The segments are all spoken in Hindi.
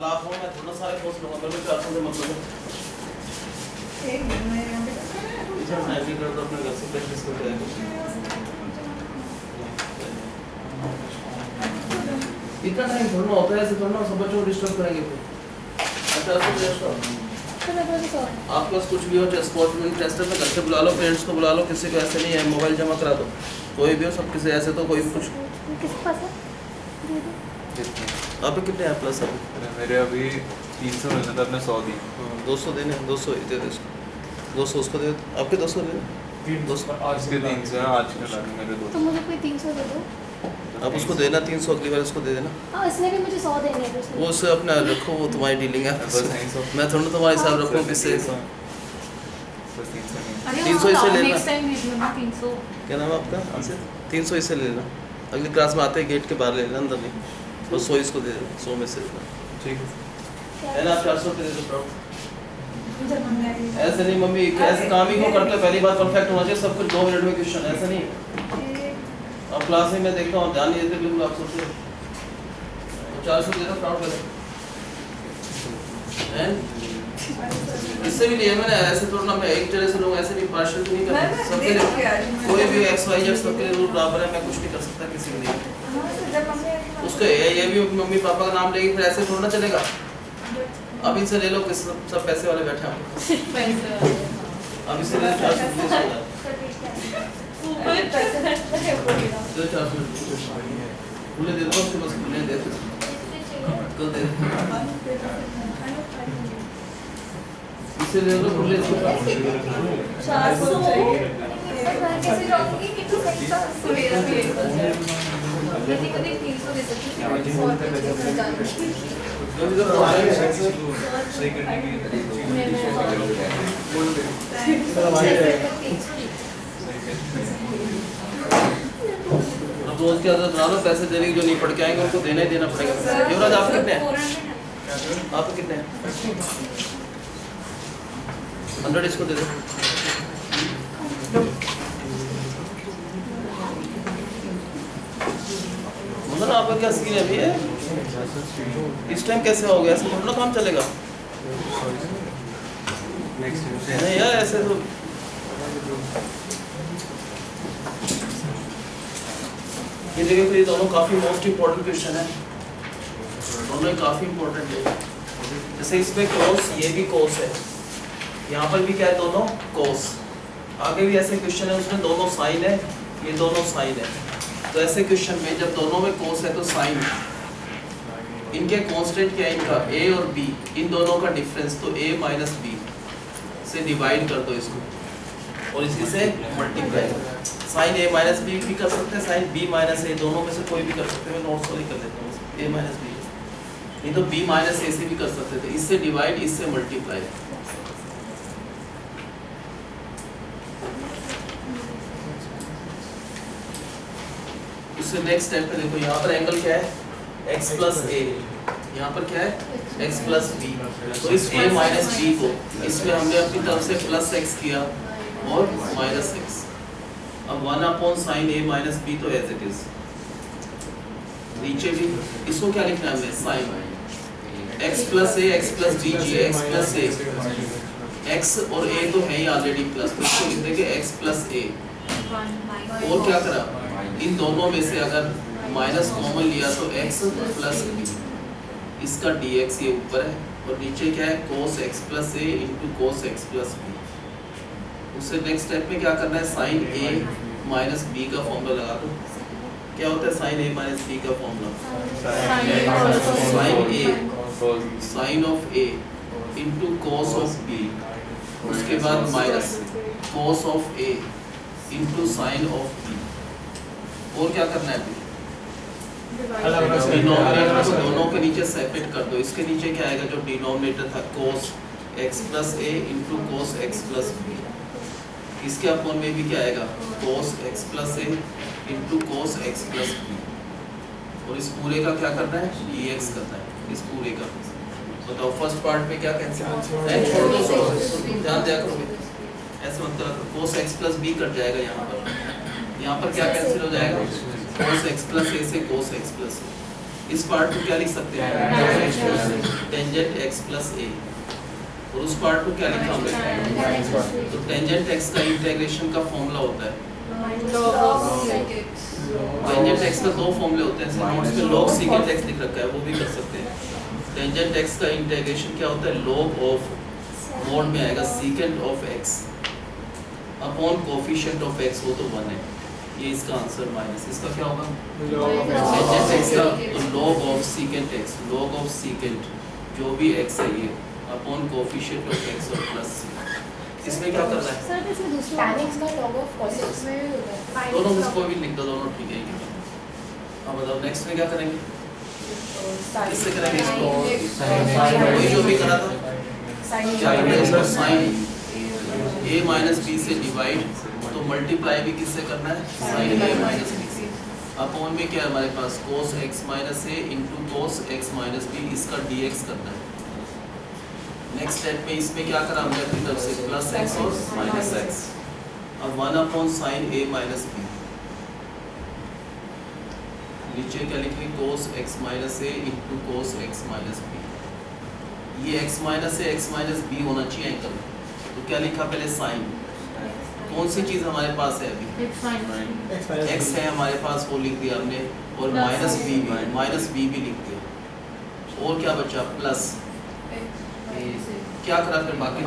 लाख हो मैं थोड़ा सारे कोर्स लूंगा मेरे को 400 से मतलब है एक दिन में इधर मैं भी कर दो अपने घर से प्रैक्टिस करते हैं इतना टाइम थोड़ा होता है ऐसे थोड़ा ना सब बच्चों को डिस्टर्ब करेंगे फिर अच्छा तो आपके पास कुछ भी हो चाहे स्पोर्ट में टेस्टर में घर से बुला लो पेरेंट्स को बुला लो किसी को ऐसे नहीं है मोबाइल जमा करा दो कोई भी हो सब किसी ऐसे तो कोई भी कुछ किसके पास है आप पे कितने हैं प्लस अभी मेरे अभी 300 मिलने थे अपने 100 दी 200 देने 200 दे दे इसको 200 उसको दे आपके 200 दे दो आज के 300 हैं आज के लाने मेरे तो 200 मुझे कोई 300 दे दो। आप उसको देना 300 अगली बार उसको दे देना हाँ इसने भी मुझे 100 देने हैं वो उससे अपना रखो वो तुम्हारी डीलिंग है बस नहीं सब मैं थोड़ा तुम्हारे हिसाब रखूँ किससे बस 300 नहीं अरे 300 इसे ले नेक्स्ट लेना टाइम भेज देना 300 क्या नाम है आपका 300 इसे ले लेना अगली क्लास में आते ही गेट के बाहर ले लेना अंदर नहीं और 100 इसको दे देना 100 में से ठीक है ना आप 400 पे दे दो प्राउड मुझे मन नहीं ऐसे नहीं मम्मी ऐसे काम ही क्यों करते हैं पहली बार परफेक्ट होना चाहिए सब कुछ 2 मिनट में क्वेश्चन ऐसा नहीं अब क्लास में मैं देखता हूँ ध्यान नहीं देते बिल्कुल आप सोचते हो 400 दे दो प्राउड कर इससे भी लिया मैंने ऐसे थोड़ा ना मैं एक तरह से लूँगा ऐसे नहीं पार्शियल तो नहीं करता सबके लिए कोई भी एक्स वाई जेड सबके लिए रूल बराबर है मैं कुछ नहीं कर सकता किसी के लिए उसको ये भी मम्मी पापा का नाम लेगी फिर ऐसे थोड़ा ना चलेगा अब इनसे ले लो किस सब पैसे वाले बैठे हैं अब इससे ले 400 खुले दे दो उसके बस खुले दे दो कल दे दो इसे ले लो खुले से 400 मैं कैसे जाऊंगी कि तू सही था मेरा भी एक कभी 300 दे सकती हूँ 100 रुपये जाऊंगी सही करने की रोज के आदत बना लो पैसे देने की जो नहीं पढ़ के आएंगे उनको देना ही देना पड़ेगा युवराज आप कितने हैं आप कितने हैं 100 इसको दे दो मतलब आपका क्या स्किल है अभी है इस टाइम कैसे हो गया ऐसे थोड़ा काम चलेगा नहीं यार ऐसे तो ये देखिए तो ये दोनों काफी मोस्ट इम्पोर्टेंट क्वेश्चन है दोनों ही काफी इम्पोर्टेंट है जैसे इसमें कोस ये भी कोस है यहाँ पर भी क्या है दोनों कोस आगे भी ऐसे क्वेश्चन है उसमें दोनों साइन है ये दोनों साइन है तो ऐसे क्वेश्चन में जब दोनों में कोस है तो साइन इनके कांस्टेंट क्या है इनका a और b इन दोनों का डिफरेंस तो a माइनस बी से डिवाइड कर दो इसको और इसी से multiply sine a minus b भी कर सकते हैं साइन b माइनस a दोनों में से कोई भी कर सकते हैं मैं नोट्स वाली कर देता हूँ a माइनस बी नहीं तो b माइनस a से भी कर सकते थे इससे डिवाइड इससे मल्टीप्लाई इससे नेक्स्ट स्टेप पे देखो यहाँ पर एंगल क्या है x प्लस a यहाँ पर क्या है x प्लस b तो इस a माइनस b को इसमें हमने अपनी तरफ से प्लस x किया और माइनस x अब 1 upon sine a minus b तो एज इट इज नीचे भी इसको क्या लिखना है हमें sine x plus a x plus b x plus a x और a तो है ही ऑलरेडी प्लस तो इसको लिख देंगे x प्लस a और क्या करा इन दोनों में से अगर माइनस कॉमन लिया तो x प्लस b इसका dx ये ऊपर है और नीचे क्या है cos x plus a into cos x plus b उससे नेक्स्ट स्टेप में क्या करना है साइन a माइनस b का फॉर्मूला लगा दो क्या होता है साइन a माइनस b का formula sine of a into cos of b उसके बाद minus cos of a into sine of b और क्या करना है डिनोमिनेटर को दोनों के नीचे सेपरेट कर दो इसके नीचे क्या आएगा जो डिनोमिनेटर था cos x plus a into cos x plus b इसके अपॉन में भी क्या आएगा cos x plus a into cos x plus b और इस पूरे का क्या करना है dx करना है इस पूरे का बताओ फर्स्ट पार्ट में क्या कैंसिल ध्यान दिया करो ऐसे मत करो cos x plus b cut जाएगा यहाँ पर क्या कैंसिल हो जाएगा cos x प्लस a से cos x प्लस a इस पार्ट को क्या लिख सकते हैं, टेंजेंट x प्लस ए, और उस पार्ट को क्या लिखा हमने, तो टेंजेंट x का इंटीग्रेशन का फॉर्मूला होता है, टेंजेंट x का दो फॉर्मूले होते हैं, नोट्स पे log secant x लिख रखा है, वो भी कर सकते हैं। टेंजेंट x का इंटीग्रेशन क्या होता है, log ऑफ मोड में आएगा secant of x upon coefficient of x, वो तो 1 है, ये इसका आंसर माइनस इसका क्या होगा, टेंजेंट x का तो log of secant x, log of secant जो भी x है ये अपॉन कोफिशिएंट ऑफ x और प्लस इसमें क्या करना है, सर इसमें दूसरा tan x का log of cos x में भी होता है। दोनों में कोई भी लिख दो, दोनों ठीक है। अब बताओ नेक्स्ट में क्या करेंगे, किससे करेंगे इसको, वही जो भी करा था, क्या करना है इसको, साइन a माइनस बी से डिवाइड, तो मल्टीप्लाई भी किससे करना है, साइन a माइनस बी से, अपॉन में क्या है हमारे पास cos x minus a into cos x minus b, इसका dx करना है। नेक्स्ट स्टेप में इसमें क्या करा हमने अपनी तरफ से प्लस x और माइनस x, अब 1 upon sine a minus b, नीचे क्या लिखेंगे cos x minus a into cos x minus b, ये x minus a x minus b होना चाहिए एंगल, तो क्या लिखा पहले साइन, कौन सी चीज हमारे पास है अभी, x है हमारे पास, वो लिख दिया हमने, और माइनस b भी लिख दिया, और क्या बचा प्लस, क्या करा फिर बाकी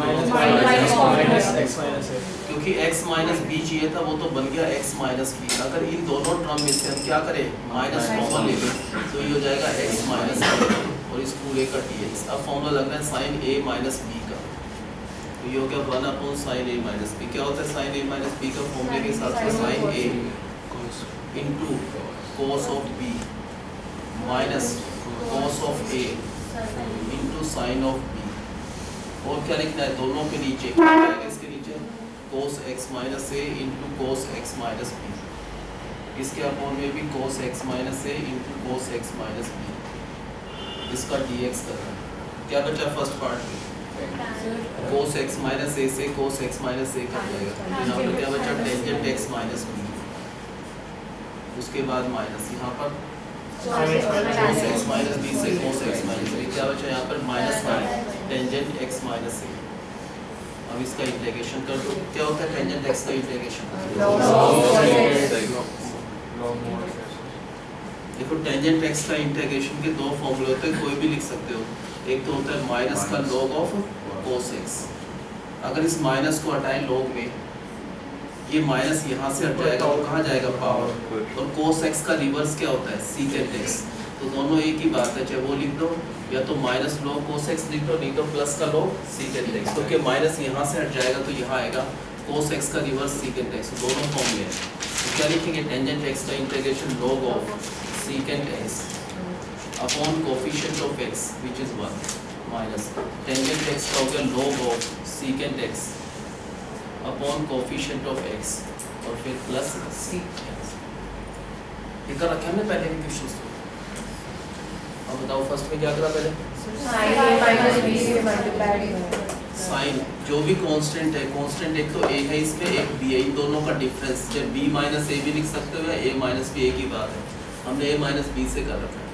क्योंकि x माइनस b चाहिए था, वो तो बन गया x माइनस b, अगर इन दोनों टर्म में से हम क्या करें माइनस कॉमन ले लें, तो ये हो जाएगा x माइनस b और इस पूरे का dx। अब फॉर्मूला लग रहा है साइन a माइनस b का, तो ये हो गया 1 upon sine a minus b, क्या होता है साइन a माइनस b का फॉर्मूले के हिसाब से sine a into cos of b minus cos of a into sine of b, और क्या लिखना है दोनों के नीचे, क्या आएगा इसके नीचे cos x minus a into cos x minus b, इसके अपॉन में भी cos x minus a into cos x minus b, इसका dx करना है। क्या बचा फर्स्ट पार्ट में, cos x माइनस a से cos x minus a cut जाएगा, यहाँ पर क्या बचा टेंजेंट x माइनस b, उसके बाद माइनस यहाँ पर cos x माइनस b से cos x माइनस b, क्या बचा यहाँ पर minus tangent x minus a। अब इसका इंटीग्रेशन कर दो, क्या होता है टेंजेंट x का इंटीग्रेशन, देखो टेंजेंट x का इंटीग्रेशन के दो फॉर्मूले होते हैं, कोई भी लिख सकते हो, एक तो होता है माइनस का log ऑफ cos x, अगर इस माइनस को हटाएं log में, ये माइनस यहाँ से हट जाएगा, वो कहाँ जाएगा पावर, और cos x का रिवर्स क्या होता है secant x, तो दोनों एक ही बात है, चाहे वो लिख दो या तो माइनस log cos x लिख दो, नहीं तो प्लस का log secant x, तो क्या माइनस यहाँ से हट जाएगा तो यहाँ आएगा cos x का रिवर्स secant x, दोनों फॉर्मूले हैं, तो क्या लिखेंगे टेंजेंट x का integration log of secant x upon coefficient of x which is 1 minus tangent x का हो गया log of secant x upon coefficient of x और फिर प्लस c, ये कर रखे हमने पहले भी क्वेश्चंस तो। अब बताओ फर्स्ट में क्या करा पहले, साइन जो भी कांस्टेंट है, कांस्टेंट एक तो a है इसमें, एक b है, इन दोनों का डिफरेंस, जब b माइनस a भी लिख सकते हो या a माइनस b, एक ही बात है, हमने a माइनस b से कर रखा है,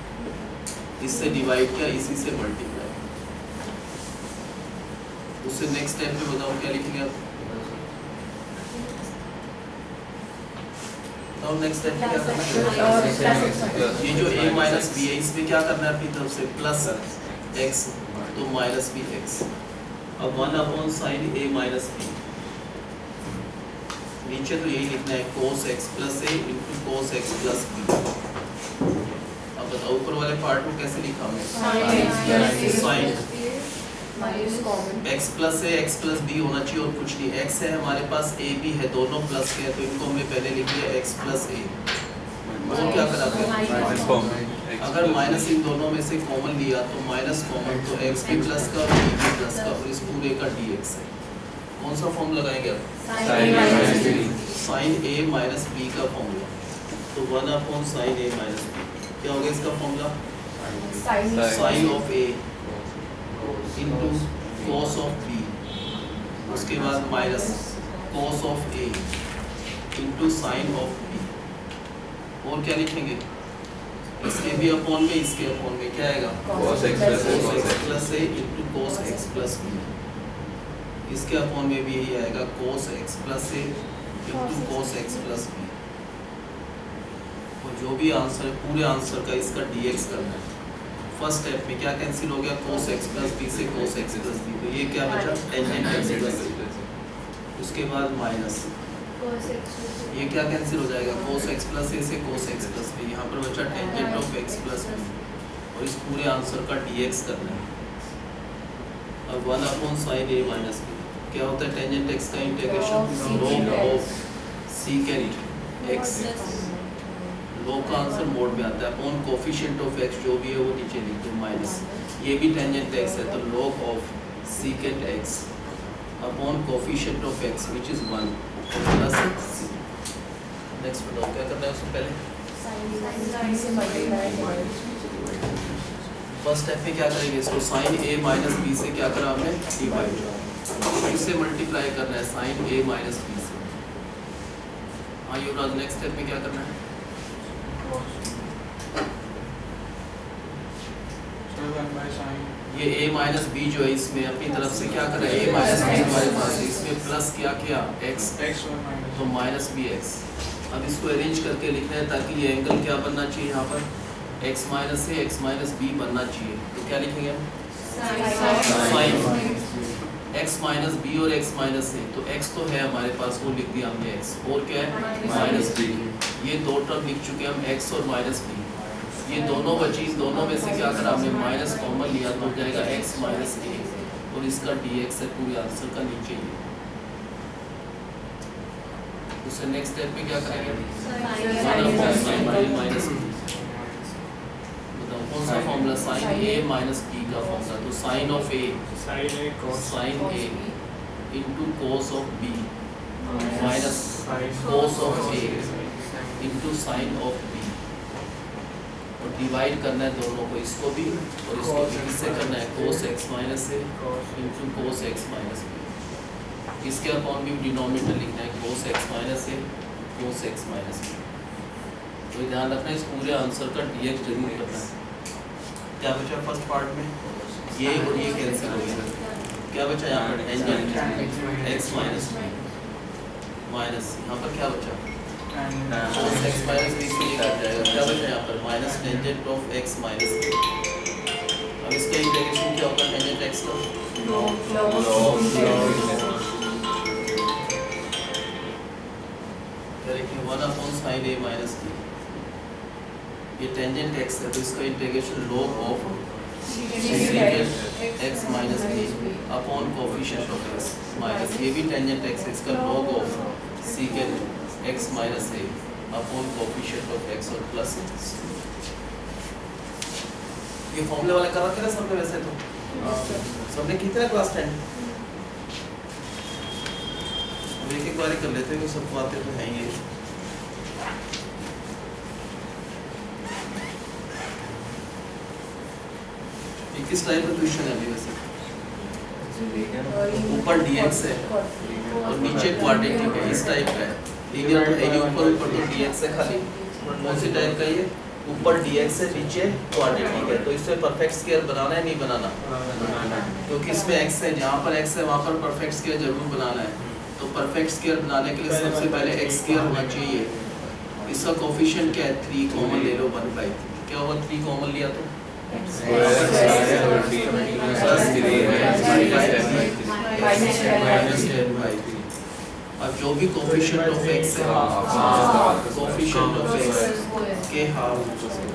इससे डिवाइड किया, इसी से मल्टीप्लाई, उससे नेक्स्ट स्टेप में बताओ क्या लिखेंगे आप, अब नेक्स्ट स्टेप में क्या करना है, ये जो a माइनस b है इसमें क्या करना है अपनी तरफ से प्लस x, तो माइनस b x, अब 1 upon sine a minus b, नीचे तो यही लिखना है cos x plus a into cos x plus b। अब बताओ ऊपर वाले पार्ट को कैसे लिखा हमने, sine x plus a x plus b होना चाहिए और कुछ नहीं, x है हमारे पास a भी है, दोनों प्लस के हैं, तो इनको हमने पहले लिख लिया x प्लस a, और क्या करा फिर अगर माइनस इन दोनों में से कॉमन लिया तो माइनस कॉमन, तो x भी प्लस का और b भी प्लस का, और इस पूरे का dx है, कौन सा फॉर्म लगाएंगे आप, साइन a माइनस b का फॉर्मूला, तो 1 upon sine a minus b, क्या होगा इसका formula, sine of a into cos of b, उसके बाद minus cos of a into sine of b, और क्या लिखेंगे इसके भी अपॉन में, इसके अपॉन में क्या आएगा cos x plus A into cos x plus B. इसके अपॉन में भी यही आएगा cos x plus A into cos x plus B. और जो भी आंसर है पूरे आंसर का इसका डीएक्स करना है। फर्स्ट स्टेप में क्या कैंसिल हो गया, कोस एक्स प्लस बी से कोस एक्स प्लस बी, तो ये क्या बचा टेंजेंट एक्स प्लस बी। उसके बाद माइनस ये क्या कैंसिल हो जाएगा, कोस एक्स प्लस ए से कोस एक्स प्लस बी। यहाँ पर बचा tangent of x plus B और इस पूरे आंसर का डीएक्स करना है। अब 1 upon sign a minus B क्या होता है, टेंजेंट एक्स का integration log of secant x. log का आंसर मोड में आता है अपॉन कोफिशिएंट ऑफ एक्स जो भी है वो नीचे लिख दो माइनस, ये भी टेंजेंट एक्स है तो log of secant x upon coefficient of x which is 1 plus c. Next बताओ क्या करना है उससे पहले। फर्स्ट स्टेप में क्या करेंगे, इसको साइन ए माइनस बी से क्या करा हमने डिवाइड, इससे मल्टीप्लाई करना है साइन ए माइनस बी से। हाँ युवराज नेक्स्ट स्टेप में क्या करना है, ये a माइनस बी जो है इसमें अपनी तरफ से क्या करें, a माइनस बी हमारे पास है, इसमें प्लस क्या किया x तो माइनस बी एक्स। अब इसको अरेंज करके लिखना है ताकि ये एंगल क्या बनना चाहिए, यहाँ पर x माइनस से x माइनस बी बनना चाहिए। तो क्या लिखेंगे हम साइन x माइनस बी और x माइनस से, तो x तो है हमारे पास वो लिख दिया हमने x, और क्या है माइनस बी। ये दो टर्म लिख चुके हम x और माइनस बी, ये दोनों बची, दोनों में से क्या करा हमने माइनस कॉमन लिया तो हो जाएगा x माइनस ए और इसका dx है पूरे आंसर का नीचे ही। उससे नेक्स्ट स्टेप में क्या करेंगे, माइनस बताओ कौन सा formula, sine a minus b का फॉर्मूला, तो sine of a sine a into cos of b minus cos of a into sine of b, और डिवाइड करना है दोनों को, इसको भी और इसको भी। किससे करना है, cos x minus A into cos x minus B. इसके अपॉन भी डिनोमिनेटर लिखना है cos x minus A cos x minus B. तो ध्यान रखना इस पूरे आंसर का डीएक्स जरूर करना है। क्या बचा फर्स्ट पार्ट में, ये और ये कैंसिल हो गया, क्या बचा यहाँ पर tangent x minus b minus, यहाँ पर क्या बचा cos x माइनस बी से ये कट जाएगा, क्या बचा यहाँ पर minus tangent of x minus b. अब इसका इंटीग्रेशन क्या होगा टेंजेंट x का क्या लिखेंगे 1 upon sine a minus b, ये टेंजेंट x है तो इसका integration log of secant x minus b upon coefficient of x minus, ये भी टेंजेंट x है, इसका log of secant x minus a upon coefficient of x और प्लस x। ये फॉर्मूले वाले कर रखे ना सबने, वैसे तो सबने कितना क्लास 10 अब एक बार कर लेते हैं, सबको आते तो हैं ये। किस टाइप का क्वेश्चन है अभी वैसे, ऊपर dx है और नीचे क्वाड्रेटिक है, इस टाइप का है। लीनियर तो है ही ऊपर तो dx है खाली, कौन सी टाइप का ये, ऊपर dx है नीचे क्वाड्रेटिक है, तो इससे परफेक्ट स्क्वायर बनाना है नहीं बनाना, क्योंकि इसमें x है, जहाँ पर x है वहाँ पर परफेक्ट स्क्वायर जरूर बनाना है। तो परफेक्ट स्क्वायर बनाने के लिए सबसे पहले x स्क्वायर होना चाहिए। इसका कोफिशिएंट क्या है 3, कॉमन ले लो 1/3, क्या होगा 3 कॉमन लिया तो अब जो भी कोफिशिएंट ऑफ x है कोफिशिएंट ऑफ x के हाफ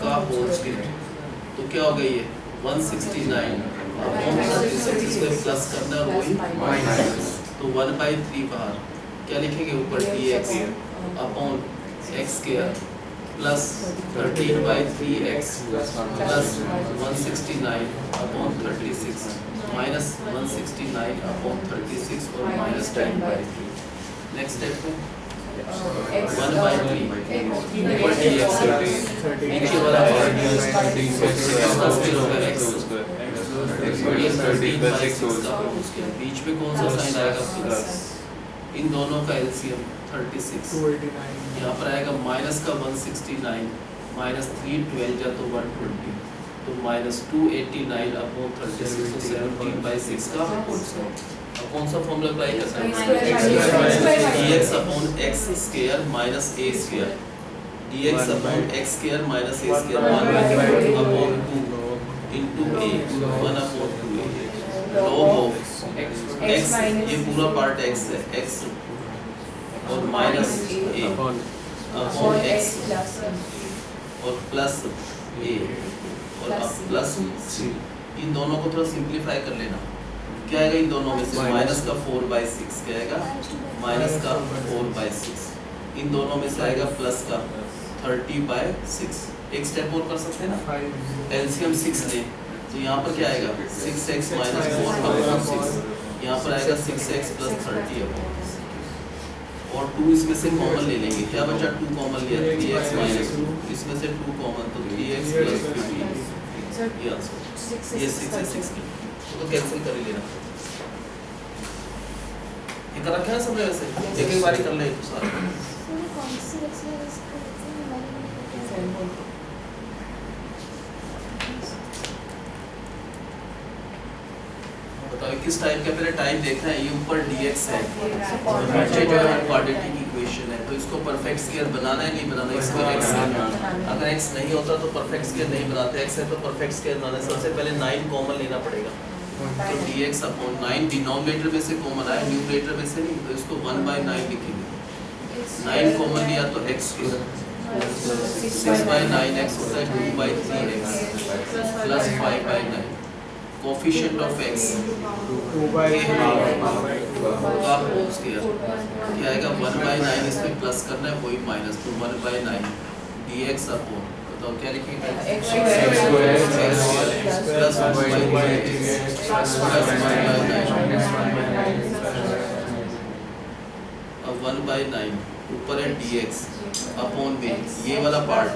का होल स्क्वायर, तो क्या हो गई है 169 अपॉन 36, इसको प्लस करना है वही माइनस, तो 1/3 बाहर क्या लिखेंगे ऊपर dx upon x square plus 13/3x plus 169 upon 36 minus 169 upon 36 और माइनस 10/3। नेक्स्ट स्टेप में 1/3 ऊपर dx नीचे वाला x बीच में कौन सा साइन आएगा प्लस, इन दोनों का एलसीएम 36, यहाँ पर आएगा माइनस का 169 माइनस 312 जा तो 120, तो माइनस 289 अपॉन 36 तो 17/6 का होल स्क्वायर। अब कौन सा फॉर्मूला अप्लाई करना है? dx upon x square minus a square, dx upon x square minus a square 1 upon 2 into a 1 upon 2a log of x, ये पूरा पार्ट x है, x और माइनस a अपॉन x और प्लस a और अब प्लस c। इन दोनों को थोड़ा सिंप्लीफाई कर लेना। क्या आएगा इन दोनों में से? माइनस का 4/6 क्या आएगा? माइनस का 4/6। इन दोनों में से आएगा प्लस का 30/6। एक स्टेप और कर सकते हैं ना, एलसीएम 6 ले तो यहाँ पर क्या आएगा 6x माइनस 4/6, यहाँ पर आएगा 6x प्लस 30 और 2 इसमें से कॉमन ले लेंगे। क्या बचा? 2 कॉमन लिया 3x माइनस 2, इसमें से 2 कॉमन तो 3x प्लस 15, ये आंसर। ये 6 है 6 तो कैंसिल कर ही लेना। ये कर रखा है सब वैसे, एक एक बारी कर ले सारा। बताओ किस टाइप का? पहले टाइप देखना है, ये ऊपर dx है और नीचे जो है क्वाड्रेटिक इक्वेशन है, तो इसको परफेक्ट स्क्वायर बनाना है नहीं बनाना? इसको x अगर x नहीं होता तो परफेक्ट स्क्वायर नहीं बनाते, x है तो परफेक्ट स्क्वायर बनाना है। सबसे पहले 9 कॉमन लेना पड़ेगा, तो dx अपॉन 9 डिनोमिनेटर में से कॉमन आया, न्यूमरेटर में से नहीं, तो इसको 1/9 लिखेंगे। 9 कॉमन लिया तो x स्क्वायर 6/9x होता है 2/3x plus 5/9 coefficient of x 2/2 का होल स्क्वायर क्या आएगा 1/9, इसमें प्लस करना है वही माइनस, तो 1/9 dx अपॉन बताओ क्या लिखेंगे? x स्क्वायर प्लस 1/9 ऊपर है dx अपॉन में ये वाला पार्ट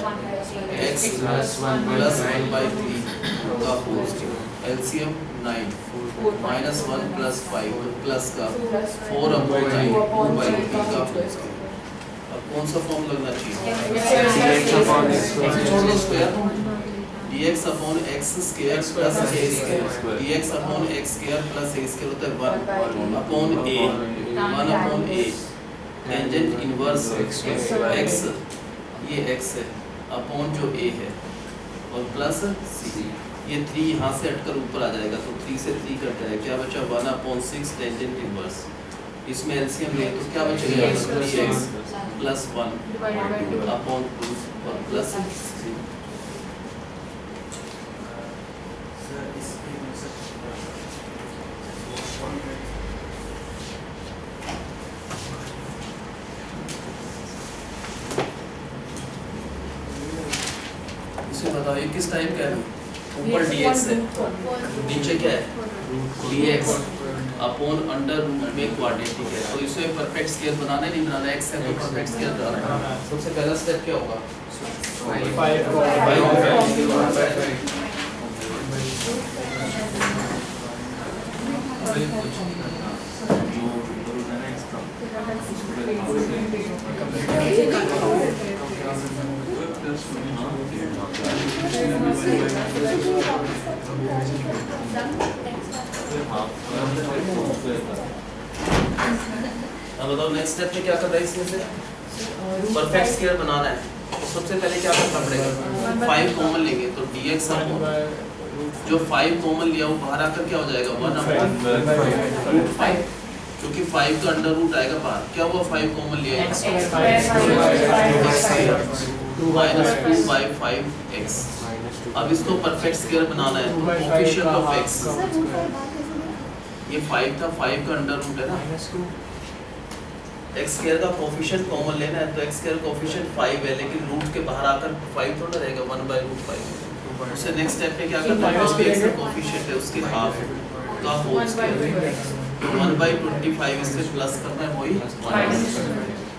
x प्लस 1/3 का whole square, LCM 9 minus 1 plus 5 तो प्लस का 4/9 2/3 का होल स्क्वायर। अब कौन सा फॉर्म लगना चाहिए? छोड़ दो square, dx upon x square plus a square, dx upon x square plus a square होता है 1 upon a tangent inverse x, ये x है अपॉन जो a है और प्लस c, ये 3 यहाँ से हटकर ऊपर आ जाएगा तो 3 से 3 कट जाएगा, क्या बचा 1/6 टेंजेंट इनवर्स। इसमें एलसीएम ले तो क्या बचेगा 3x प्लस 1 अपॉन 2 और प्लस c। इसे बताओ ये किस टाइप का है? ऊपर dx है, नीचे क्या है dx अपॉन अंडर रूट में क्वाड्रेटिक है, तो इसे परफेक्ट स्क्वायर बनाना है नहीं बनाना? x है तो परफेक्ट स्क्वायर बनाना है। सबसे पहला स्टेप क्या होगा? 5 बताओ नेक्स्ट स्टेप में क्या करना है? इसमें से परफेक्ट स्क्वायर बनाना है, तो सबसे पहले क्या करना पड़ेगा? 5 कॉमन लेंगे तो dx अपॉन जो 5 कॉमन लिया वो बाहर आकर क्या हो जाएगा 1/5, क्योंकि 5 का अंडर रूट आएगा बाहर। क्या हुआ 5 कॉमन लिया x माइनस 2/5x। अब इसको परफेक्ट स्क्वायर बनाना है तो कोफिशिएंट ऑफ x, ये 5 था, 5 का अंडर रूट है ना, x स्क्वायर का कोफिशिएंट कॉमन लेना है तो x स्क्वायर कोफिशिएंट 5 है, लेकिन रूट के बाहर आकर 5 थोड़ा रहेगा 1/5। उससे नेक्स्ट स्टेप पे क्या करना है? उसके x का कोफिशिएंट है उसके हाफ का होल स्क्वायर 1/25, इससे प्लस करना है वही माइनस।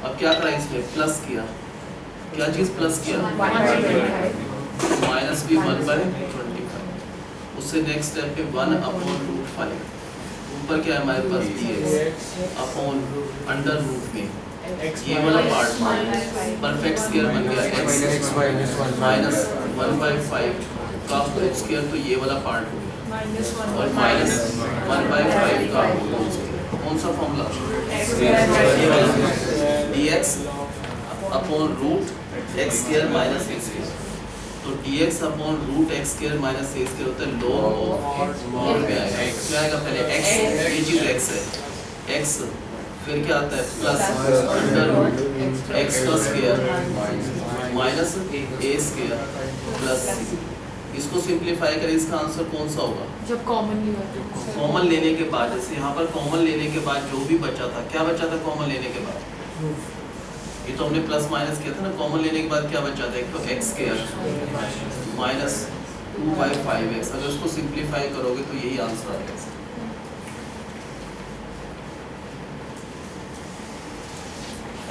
अब क्या करा इसमें? प्लस किया, क्या चीज प्लस किया? माइनस भी 1/25। उससे नेक्स्ट स्टेप पे 1/√5 ऊपर क्या है हमारे पास dx अपॉन अंडर रूट में ये वाला पार्ट परफेक्ट स्क्वायर बन गया x माइनस 1/5 का होल स्क्वायर, तो ये वाला पार्ट हो गया, और माइनस 1/5 का होल स्क्वायर। कौन सा फॉर्मूला? ये वाला dx upon root x square minus a square. तो dx upon root x square minus a square होता है log ऑफ मॉड पे आएगा। क्या आएगा? पहले x, ये चीज x है, x फिर क्या आता है प्लस अंडर रूट x का square minus a square plus c। इसको सिंपलीफाई करें, इसका आंसर कौन सा होगा? जब कॉमन नहीं होते। कॉमन लेने के बाद, जैसे यहाँ पर कॉमन लेने के बाद जो भी बचा था, क्या बचा था कॉमन लेने के बाद? ये तो हमने प्लस माइनस किया था ना, कॉमन लेने के बाद क्या बचा था? एक तो x स्क्वायर माइनस 2/5x। अगर इसको सिंपलीफाई करोगे तो यही आंसर आएगा।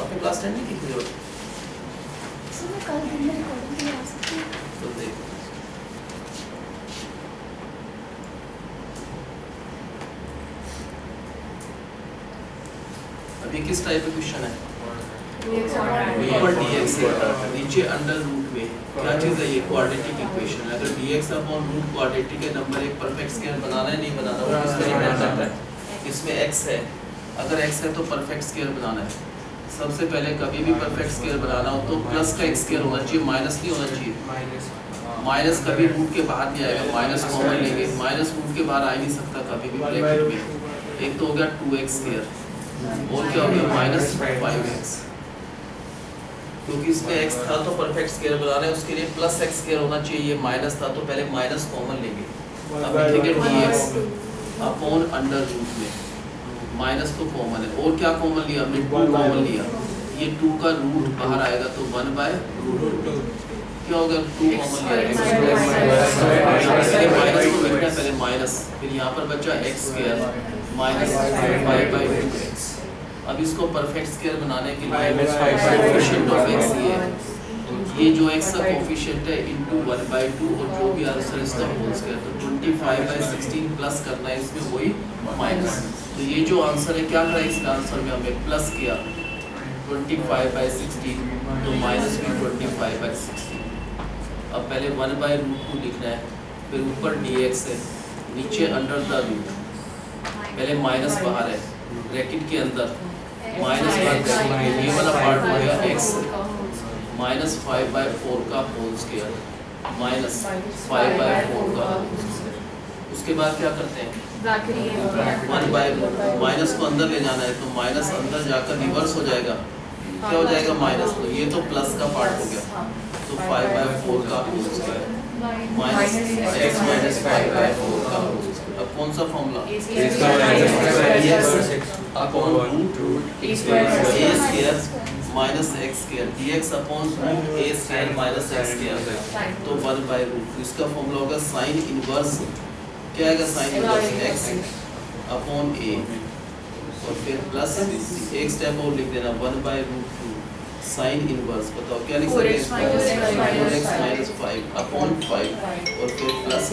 आपने क्लास 10 नहीं की थी? सर मैं कल दिन में रिकॉर्डिंग के लिए आ सकती हूँ? तो देखो अभी किस टाइप का क्वेश्चन है? ऊपर dx है, नीचे अंडर रूट में क्या चीज है? ये क्वाड्रेटिक इक्वेशन है। अगर dx अपॉन रूट क्वाड्रेटिक है नंबर एक परफेक्ट स्क्वायर बनाना है नहीं बनाना, वो किस पर डिपेंड करता है? इसमें x है, अगर x है तो परफेक्ट स्क्वायर बनाना है। सबसे पहले कभी भी परफेक्ट स्क्वायर बनाना हो तो प्लस का x स्क्वायर होना चाहिए, माइनस नहीं होना चाहिए। माइनस कभी रूट के बाहर नहीं आएगा, माइनस कॉमन लेंगे, माइनस रूट के बाहर आ ही नहीं सकता कभी भी ब्रैकेट में। एक तो हो गया 2x स्क्वायर और क्या हो गया माइनस 5x, क्योंकि इसमें x था तो परफेक्ट स्क्वायर बनाना है, उसके लिए प्लस x स्क्वायर होना चाहिए। माइनस था तो पहले माइनस कॉमन लेंगे। अब लिखेंगे dx अपॉन अंडर रूट में, माइनस तो कॉमन है और क्या कॉमन लिया हमने? 2 कॉमन लिया, ये 2 का रूट बाहर आएगा तो 1/√2 क्या होगा? 2 कॉमन लिया, माइनस को लिखना है पहले माइनस, फिर यहाँ पर बचा x स्क्वायर माइनस 5/2x। अब इसको परफेक्ट स्क्वायर बनाने के लिए कोएफिशिएंट ऑफ x ये जो x का कोएफिशिएंट है इनटू 1/2 और जो भी आंसर इसका होल स्क्वायर, तो 25/16 प्लस करना है इसमें वही माइनस। तो ये जो आंसर है क्या करा इसका आंसर में हमने प्लस किया 25/16 तो माइनस भी 25/16। अब पहले 1/√2 लिखना है, फिर ऊपर dx है, नीचे अंडर द रूट, पहले माइनस बाहर है ब्रैकेट के अंदर, माइनस ये वाला पार्ट हो गया x माइनस 5/4 का होल स्क्वायर माइनस 5/4 का होल स्क्वायर। उसके बाद क्या करते हैं? 1/, माइनस को अंदर ले जाना है तो माइनस अंदर जाकर रिवर्स हो जाएगा, क्या हो जाएगा माइनस, तो ये तो प्लस का पार्ट हो गया, तो 5/4 का whole square minus x minus 5/4 का होल स्क्वायर। अब कौन सा formula? Upon root a square minus x square dx upon root a square minus x square, तो 1/√2। इसका फॉर्मूला होगा साइन इनवर्स, क्या आएगा sine inverse x upon a और फिर प्लस एक स्टेप और लिख देना 1/√2 साइन इनवर्स। बताओ क्या लिख सकते हैं? 4x माइनस 5 अपॉन 5 और फिर प्लस c।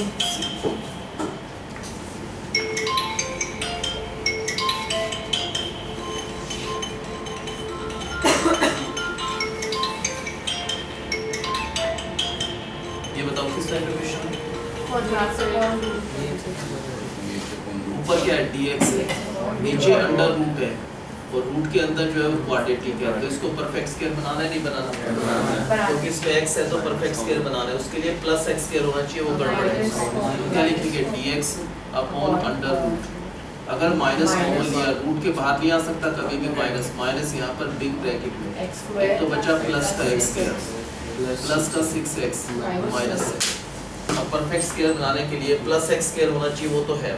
ये बताओ किस टाइप का क्वेश्चन है? ऊपर क्या है dx है, नीचे अंडर रूट है और रूट के अंदर जो है वो क्वाड्रेटिक है, तो इसको परफेक्ट स्क्वायर बनाना है नहीं बनाना? क्योंकि इसमें x है तो परफेक्ट स्क्वायर बनाना है, उसके लिए प्लस x स्क्वायर होना चाहिए, वो गड़बड़ है। तो क्या लिखेंगे? dx अपॉन अंडर रूट, अगर माइनस कॉमन लिया रूट के बाहर नहीं आ सकता कभी भी माइनस, माइनस यहाँ पर बिग ब्रैकेट में, एक तो बचा प्लस का x स्क्वायर प्लस का 6x माइनस 6। अब परफेक्ट स्क्वायर बनाने के लिए प्लस x स्क्वायर होना चाहिए, वो तो है।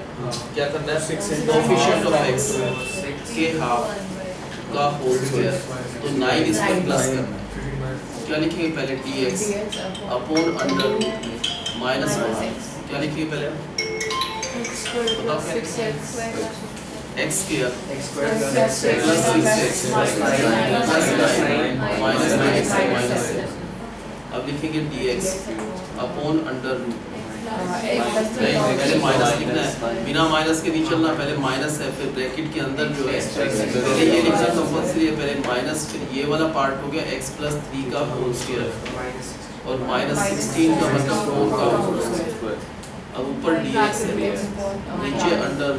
क्या करना है? कोएफिशिएंट ऑफ x के हाफ का होल स्क्वायर, तो 9 इसमें प्लस करना है। क्या लिखेंगे पहले? dx अपॉन अंडर रूट में माइनस 1, क्या लिखेंगे पहले? बताओ x square plus 6x plus 9 minus 6। अब लिखेंगे dx अपॉन अंडर रूट पहले माइनस लिखना है, बिना माइनस के नहीं चलना, पहले माइनस है फिर ब्रैकेट के अंदर जो है पहले ये लिखना कंपल्सरी है, पहले माइनस फिर ये वाला पार्ट हो गया x + 3 का होल स्क्वायर और -16 का मतलब 4 का होल स्क्वायर। अब ऊपर dx है, नीचे अंडर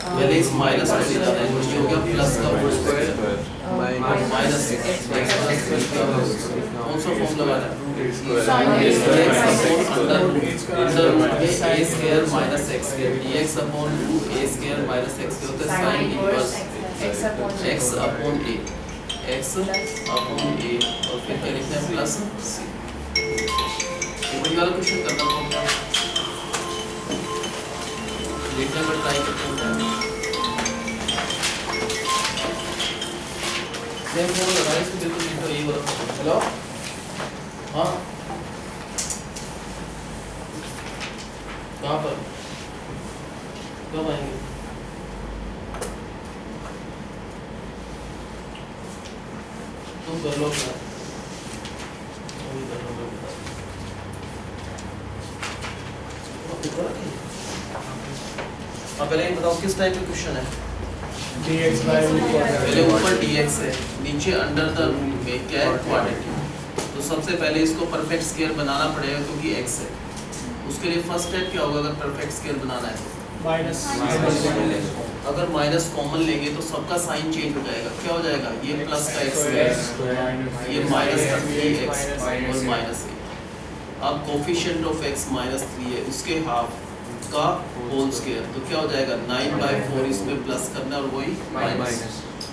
पहले इस माइनस को ले जाना है, नीचे हो गया प्लस का होल स्क्वायर माइनस x + 3 का होल स्क्वायर। कौन सा फॉर्म लगाना है? अंडर रूट में a square minus x square dx upon root a square minus x square होता है sine inverse x upon a और फिर क्या लिखना है प्लस c। ये वही वाला क्वेश्चन करना होगा, देखने पर ट्राई करते हैं। सेम फोन लगा इसको बिल्कुल लिखो यही वाला। हेलो हाँ कहाँ पर कब आएंगे? तुम कर लो अपना, अभी कर लो पहले बताओ किस टाइप का क्वेश्चन है? पहले ऊपर dx है, नीचे अंडर द रूट में क्या है क्वाड्रेटिक, तो सबसे पहले इसको परफेक्ट स्क्वायर बनाना पड़ेगा क्योंकि x है। उसके लिए फर्स्ट स्टेप क्या होगा अगर परफेक्ट स्क्वायर बनाना है तो अगर माइनस कॉमन लेंगे तो सबका साइन चेंज हो जाएगा, क्या हो जाएगा ये प्लस का x स्क्वायर ये माइनस का 3x और माइनस a। अब कोफिशिएंट ऑफ x -3 है, उसके हाफ का होल स्क्वायर, तो क्या हो जाएगा 9/4 इसमें प्लस करना और वही माइनस।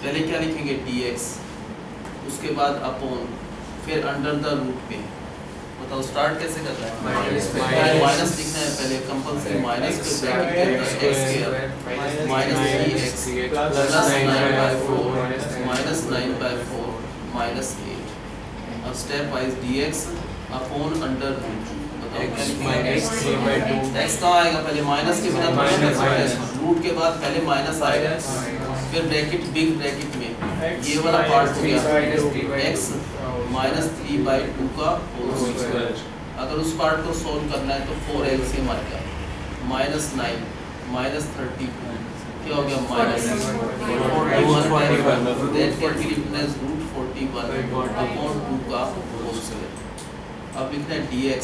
पहले क्या लिखेंगे dx, उसके बाद अपॉन फिर अंडर द रूट में। बताओ स्टार्ट कैसे करना है? माइनस लिखना है पहले कंपल्सरी, माइनस फिर ब्रैकेट के अंदर x square minus 3x plus 9/4 minus 8। अब stepwise dx upon under root. x कहाँ आएगा? पहले माइनस के बिना रूट के बाद पहले माइनस आएगा, फिर ब्रैकेट बिग ब्रैकेट में ये वाला पार्ट हो गया x -3/2 का होल स्क्वायर। अगर उस पार्ट को सोल्व करना है तो 4 एलसीएम आ गया -9 -32 क्या हो गया -41 that can be written as √41 upon 2 का होल स्क्वायर। अब लिखना है dx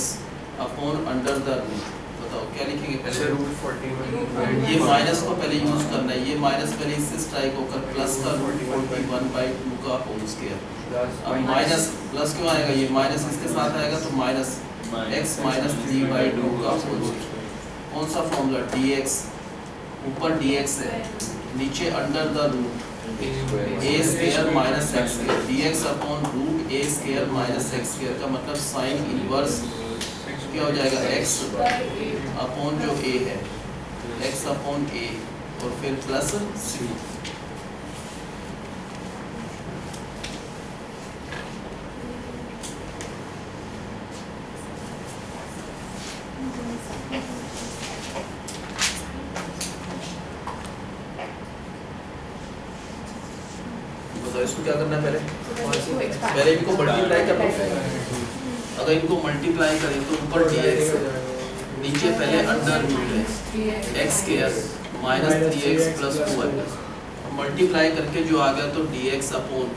upon under the root. बताओ क्या लिखेंगे पहले? √41 ये माइनस को पहले यूज करना है, ये माइनस पहले इससे स्ट्राइक होकर प्लस का √41/2 का होल स्क्वायर। अब माइनस प्लस क्यों आएगा? ये माइनस इसके साथ आएगा तो माइनस x -3/2 का होल स्क्वायर। कौन सा फॉर्मूला? dx ऊपर dx है, नीचे under the root a square minus x square dx upon root a square minus x square का मतलब साइन इनवर्स क्या हो जाएगा x अपॉन जो a है x अपॉन a और फिर प्लस c। बताओ इसको क्या करना है पहले इनको मल्टीप्लाई करना है। अगर इनको मल्टीप्लाई करें तो ऊपर dx नीचे पहले अंडर रूट है x square -3x + 2y। Multiply करके जो आ गया तो dx अपॉन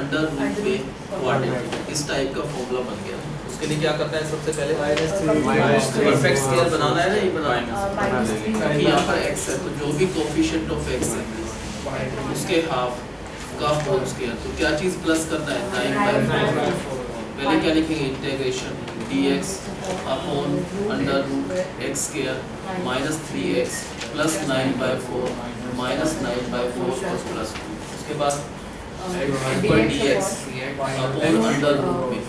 अंडर रूट में क्वाड्रेटिक, इस टाइप का फॉर्मूला बन गया। उसके लिए क्या करना है? सबसे पहले परफेक्ट स्क्वायर बनाना है ना, ये बनाना है क्योंकि यहाँ पर x है तो जो भी कोफिशिएंट ऑफ x है उसके हाफ का होल स्क्वायर, तो क्या चीज प्लस करना है 9/4। पहले क्या लिखेंगे? Integration dx upon under root x square -3x plus 9/4 -9/4 और प्लस 2। उसके बाद ऊपर dx अपॉन अंडर रूट में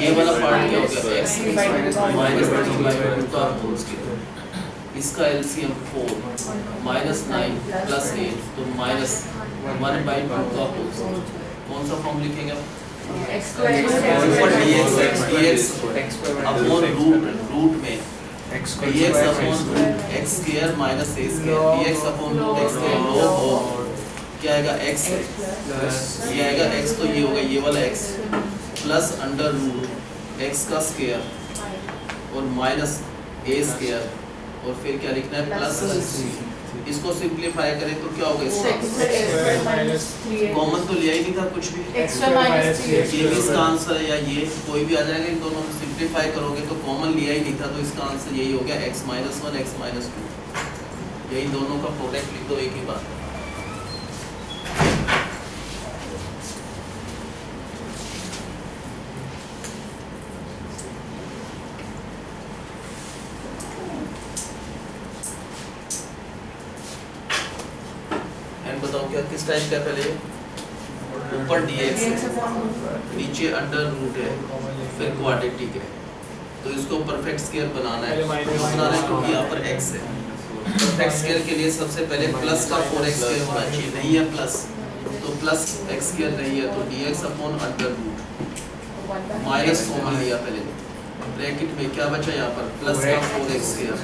ये वाला पार्ट क्या हो गया x -3/2 का होल स्क्वायर। इसका एलसीएम 4 -9 + 8 तो -1/2 का होल स्क्वायर। कौन सा फॉर्म लिखेंगे? ऊपर dx अपॉन रूट में dx upon root x square minus a square dx upon root x square log of क्या आएगा x ये आएगा x तो ये होगा ये वाला x plus under root x का स्क्वायर और माइनस ए स्क्वायर और फिर क्या लिखना है प्लस सी। इसको सिंप्लीफाई करें तो क्या होगा इसका कॉमन तो लिया ही नहीं था कुछ भी, ये भी इसका आंसर है या ये कोई भी आ जाएगा। इन दोनों को सिंप्लीफाई करोगे तो कॉमन लिया ही नहीं था, तो इसका आंसर यही हो गया x माइनस 1 x माइनस 2। यही दोनों का प्रोडक्ट लिख दो, एक ही बात है। बताओ क्या किस टाइप का है, पहले ऊपर dx नीचे अंडर रूट है फिर क्वाड्रेटिक है, तो इसको परफेक्ट स्क्वायर बनाना है। बनाना है क्योंकि यहाँ पर x है। परफेक्ट स्क्वायर के लिए सबसे पहले प्लस का 4x स्क्वायर होना चाहिए, नहीं है प्लस, तो प्लस x स्क्वायर नहीं है तो dx upon under root minus common लिया पहले, ब्रैकेट में क्या बचा यहाँ पर प्लस का 4x स्क्वायर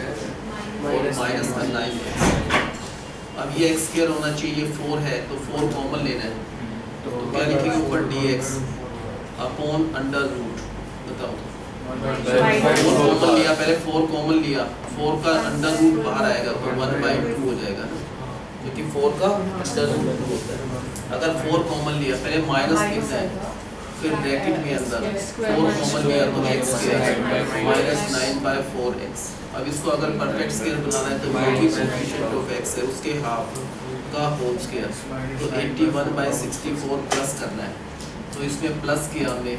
और माइनस का 9x। अब ये x स्क्वायर होना चाहिए, 4 है तो 4 कॉमन लेना है, तो क्या लिखेंगे ऊपर dx अपॉन अंडर रूट। बताओ 4 कॉमन लिया, पहले 4 कॉमन लिया, 4 का अंडर रूट बाहर आएगा तो 1/2 हो जाएगा ना, क्योंकि 4 का अंडर रूट होता है। अगर 4 कॉमन लिया, पहले माइनस लिखना है, फिर ब्रैकेट में अंदर 4 कॉमन लिया तो x स्क्वायर माइनस 9/4x। अब इसको अगर परफेक्ट स्क्वायर बनाना है तो जो भी कोएफिशिएंट ऑफ x है उसके हाफ का होल स्क्वायर, तो 81/64 प्लस करना है। तो इसमें प्लस किया हमने,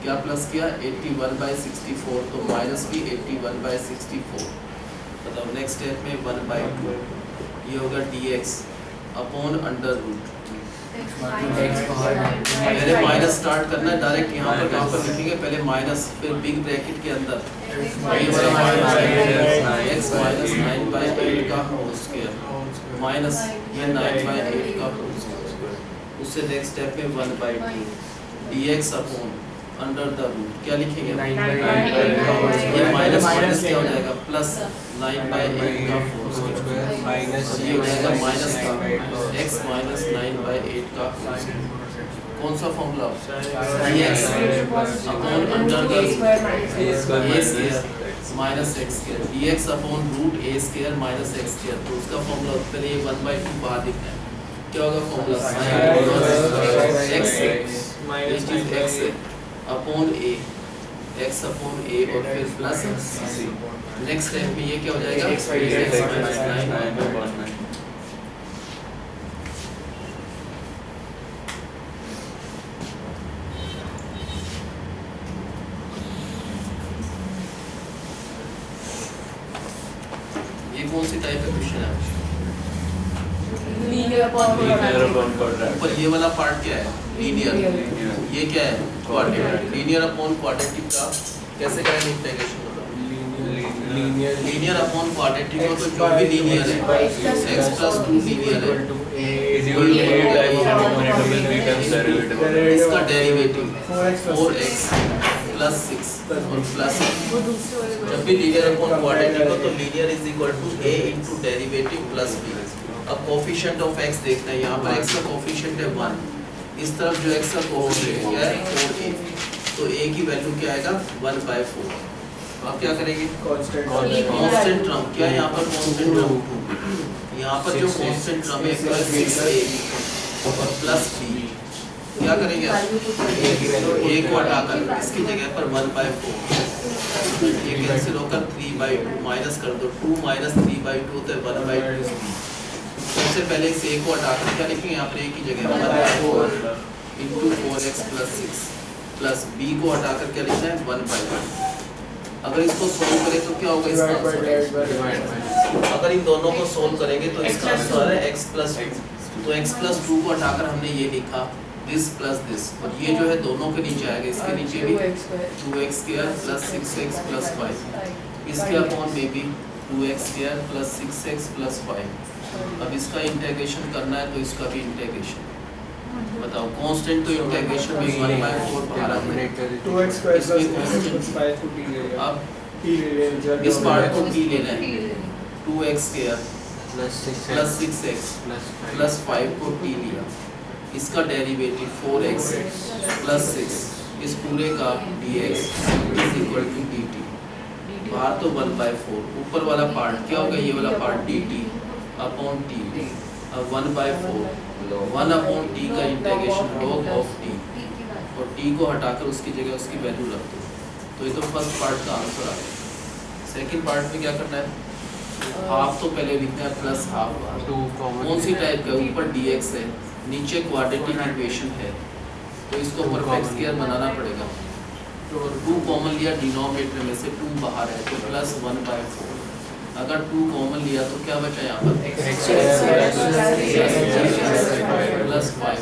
क्या प्लस किया 81/64, तो माइनस भी 81/64। बताओ नेक्स्ट स्टेप में 1/2 ये होगा dx अपॉन अंडर रूट। पहले माइनस स्टार्ट करना है डायरेक्ट, यहाँ पर लिखेंगे पहले माइनस, फिर बिग ब्रैकेट के अंदर x माइनस 9/8 का होल स्क्वायर माइनस ये 9/8 का होल स्क्वायर। उससे नेक्स्ट स्टेप में 1/2 dx upon under the root, क्या लिखेंगे ये माइनस माइनस क्या हो जाएगा प्लस 9/8 का होल स्क्वायर माइनस ये हो जाएगा माइनस का x माइनस 9/8 का होल स्क्वायर। कौन सा formula dx upon under the root a square minus x square dx upon root a square minus x square. तो उसका फॉर्मूला पहले ये 1/2 बाहर लिखना है, क्या होगा formula x upon a x upon a और फिर प्लस c। नेक्स्ट स्टेप में ये क्या हो जाएगा x माइनस 9/9। ये कौन सी टाइप का क्वेश्चन है? ऊपर ये वाला पार्ट क्या है लीनियर, ये क्या है क्वाड्रेटिक। लीनियर अपॉन क्वाड्रेटिक का कैसे करेंगे इंटीग्रेशन? लीनियर अपॉन क्वाड्रेटिक हो तो जो भी लीनियर है x + 2 लीनियर है इसका डेरिवेटिव 4x + 6 और प्लस। जब भी लीनियर अपॉन क्वाड्रेटिक हो तो linear is equal to a into derivative plus b। अब कोफिशिएंट ऑफ x देखना है, यहाँ पर x का कोफिशिएंट है 1, इस तरफ जो x का कोफिशिएंट क्या है 4a, तो a की वैल्यू क्या आएगा 1/4। अब क्या करेंगे कांस्टेंट टर्म, क्या यहाँ पर कांस्टेंट टर्म, यहाँ पर जो कांस्टेंट टर्म है +6a और प्लस b, क्या करेंगे a को हटाकर इसकी जगह पर 1/4, ये कैंसिल होकर 3/2 माइनस कर दो, 2 माइनस 3/2 होता है 1/2। सबसे पहले इस a को हटाकर क्या लिखेंगे यहाँ पर a की जगह 1/4 into 4x + 6 प्लस b को हटाकर क्या लिखना है 1/1। अगर इसको सोल्व करें तो क्या होगा इसका आंसर? अगर इन दोनों को सोल्व करेंगे तो इसका आंसर है x + 2। तो x + 2 को हटाकर हमने ये लिखा दिस प्लस दिस, और ये जो है दोनों के नीचे आएगा, इसके नीचे भी 2x² + 6x + 5, इसके अपॉन में भी 2x² + 6x + 5। अब इसका इंटीग्रेशन करना है तो इसका भी इंटीग्रेशन बताओ। कांस्टेंट तो इंटीग्रेशन में 1/4 बाहर आ गया, 2x² + 5 को t ले लिया। अब t ले लिया, इस पार्ट को t लेना है, 2x² + 6x + 5 को t लिया, इसका डेरिवेटिव 4x + 6 इस पूरे का dx = dt। बाहर तो 1/4, ऊपर वाला पार्ट क्या होगा, ये वाला पार्ट dt अपॉन t, अब 1/4 1/t का इंटीग्रेशन log ऑफ t, और t को हटाकर उसकी जगह उसकी वैल्यू रख दो। तो ये तो फर्स्ट पार्ट का आंसर आ गया। सेकंड पार्ट में क्या करना है, हाफ तो पहले लिखना है प्लस हाफ बाहर। कौन सी टाइप का, ऊपर dx है, नीचे क्वाड्रेटिक इक्वेशन है, तो इसको परफेक्ट स्क्वायर बनाना पड़ेगा। तो 2 कॉमन लिया डिनोमिनेटर में से, 2 बाहर है तो प्लस 1/4, अगर 2 कॉमन लिया तो क्या बचा यहाँ पर प्लस 5,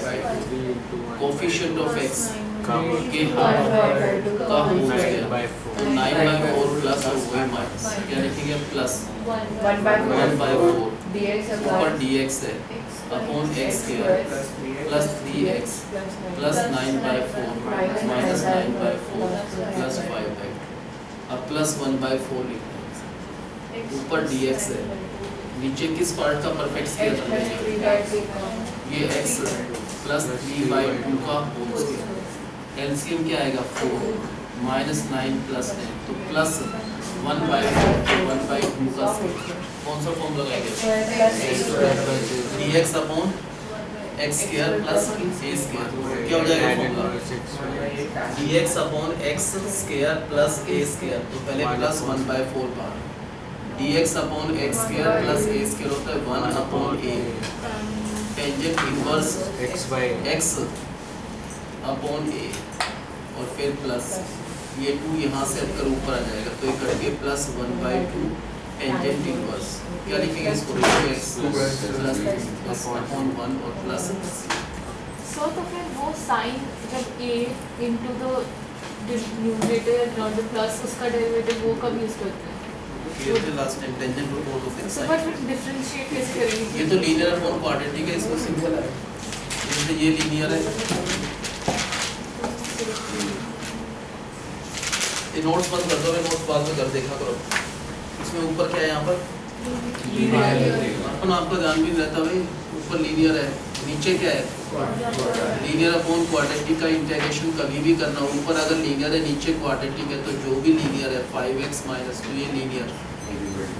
कोफिशिएंट ऑफ x के हाफ का होल स्क्वायर, तो 9/4 प्लस और वही माइनस, क्या लिखेंगे प्लस 1/4 ऊपर dx है upon x square plus 3x plus 9/4 minus 9/4 plus 5/2, अब प्लस 1/4 लिखते हैं, ऊपर dx है, नीचे किस पार्ट का परफेक्ट स्क्वायर बनाएंगे, ये x प्लस 3/2 का होल स्क्वायर, एलसीएम क्या आएगा 4 माइनस 9 प्लस 10, तो प्लस 1/4 1/2 का स्क्वायर, कौन सा फॉर्म लगाएंगे dx upon x square plus a square, क्या हो जाएगा formula dx upon x square plus a square, तो पहले प्लस 1/4 बाहर, dx upon x square plus a square होता है 1 upon a, tangent inverse x upon a, और फिर प्लस ये 2 यहाँ से हटकर ऊपर आ जाएगा, तो ये करके प्लस 1/2 टेंजेंट इनवर्स, क्या लिखेंगे इसको x प्लस अपॉन 1 और प्लस सो तो फिर वो साइन जब a into the न्यूमरेटर या डिनोमिनेटर प्लस उसका डेरिवेटिव वो कब यूज करते हैं, ये तो लास्ट टाइम टेंजेंट रूल बोल होते सो हैं, बट फिर डिफरेंशिएट कैसे करेंगे, ये तो लीनियर अपॉन क्वाड्रेटिक है, इसको सिंपल है, जैसे ये लीनियर है, ये नोट्स बंद कर दो, मैं नोट्स बाद में कर देखा करो, इसमें ऊपर क्या है, यहाँ पर अपन आपका ध्यान भी रहता भाई, ऊपर लीनियर है, नीचे क्या है लीनियर अपॉन क्वाड्रेटिक का इंटीग्रेशन कभी भी करना, ऊपर अगर लीनियर है नीचे क्वाड्रेटिक है, तो जो भी लीनियर है 5x माइनस 2 ये लीनियर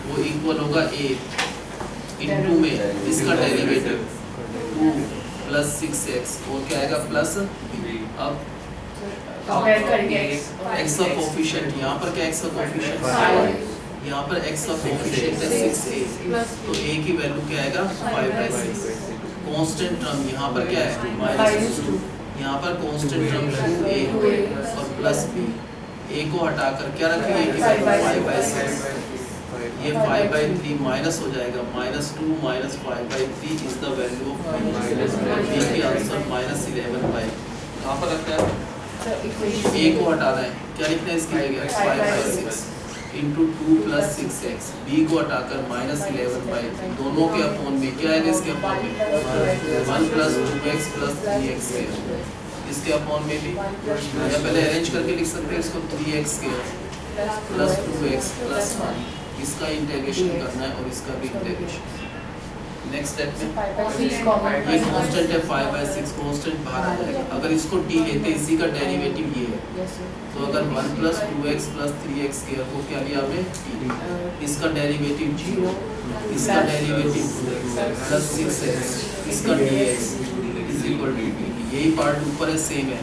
वो इक्वल होगा a इनटू में इसका डेरिवेटिव 2 प्लस 6x, और क्या आएगा प्लस, अब x का कोफिशिएंट, यहाँ पर क्या x का कोफिशिएंट, यहाँ पर x का कोफिशिएंट है 6a, तो a की वैल्यू क्या आएगा 5/6, कांस्टेंट टर्म यहाँ पर क्या है -2, यहाँ पर कांस्टेंट टर्म 2a और प्लस b, a को हटाकर क्या रखेंगे a की वैल्यू 5/6, ये 5/3 माइनस हो जाएगा, -2 minus 5/3 is the value of b की आंसर -11/, कहाँ पर रखना है a को हटाना है, क्या लिखना है इसकी जगह 5/6 इंटू 2 प्लस 6x, b को हटाकर -11/3, दोनों के अपॉन में क्या आएगा, इसके अपॉन में 1 plus 2x plus 3x square, इसके अपॉन में भी या पहले अरेंज करके लिख सकते हैं इसको 3x square plus 2x plus 1, इसका इंटीग्रेशन करना है और इसका भी इंटीग्रेशन। नेक्स्ट स्टेप में ये कांस्टेंट है 5/6, कांस्टेंट बाहर आ जाएगा, अगर इसको t लेते हैं इसी का डेरिवेटिव ये है, तो अगर 1 plus 2x plus 3x square को क्या लिया हमने t, इसका डेरिवेटिव 0, इसका डेरिवेटिव प्लस 6x, इसका dx is equal to t, यही पार्ट ऊपर है सेम है,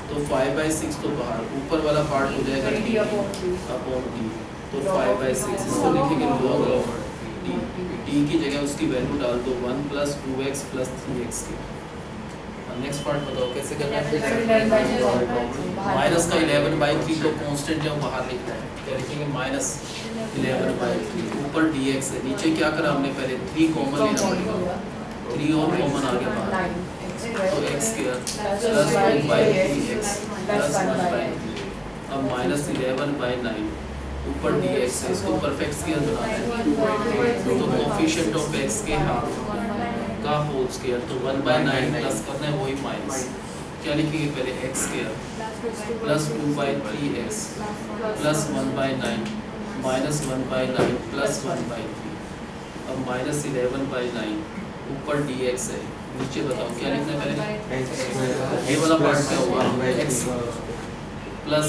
तो 5/6 तो बाहर, ऊपर वाला पार्ट हो जाएगा t अपॉन t, तो 5/6 इसको लिखेंगे log ऑफ t की जगह उसकी वैल्यू डाल दो 1 प्लस 2x प्लस 3x की। नेक्स्ट पार्ट बताओ कैसे करना है, माइनस का 11/3 तो कांस्टेंट है वो बाहर लिखना है, क्या लिखेंगे -11/3, ऊपर dx है, नीचे क्या करा हमने पहले 3 कॉमन लेना पड़ेगा, 3 और कॉमन आ गया बाहर, तो x square plus 2/3x plus 1/3, अब -11/9 ऊपर dx है, इसको परफेक्ट स्क्वायर बनाना है, तो कोफिशिएंट ऑफ x के हाफ का होल स्क्वायर, तो 1/9 प्लस करना है वही माइनस, क्या लिखेंगे पहले x square plus 2/3x plus 1/9 minus 1/9 plus 1/3, अब -11/9 ऊपर dx है, नीचे बताओ क्या लिखना है पहले, ये वाला पार्ट क्या हुआ x प्लस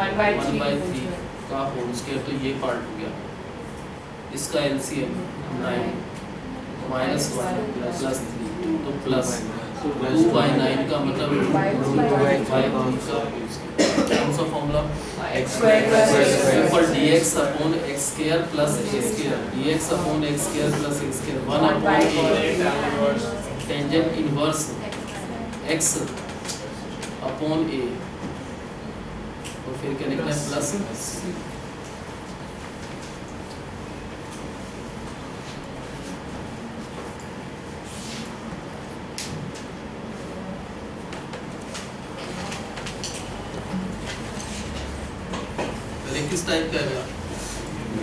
1/3 का होल स्क्वायर, तो ये पार्ट हो गया। इसका एलसीएम 9 माइनस 1 प्लस 3 तो प्लस 2/9 का मतलब कौन सा फॉर्मूला ऊपर dx upon x square plus a square, dx upon x square plus a square 1 upon a tangent inverse x upon a और फिर क्या लिखना है प्लस c। किस टाइप का है?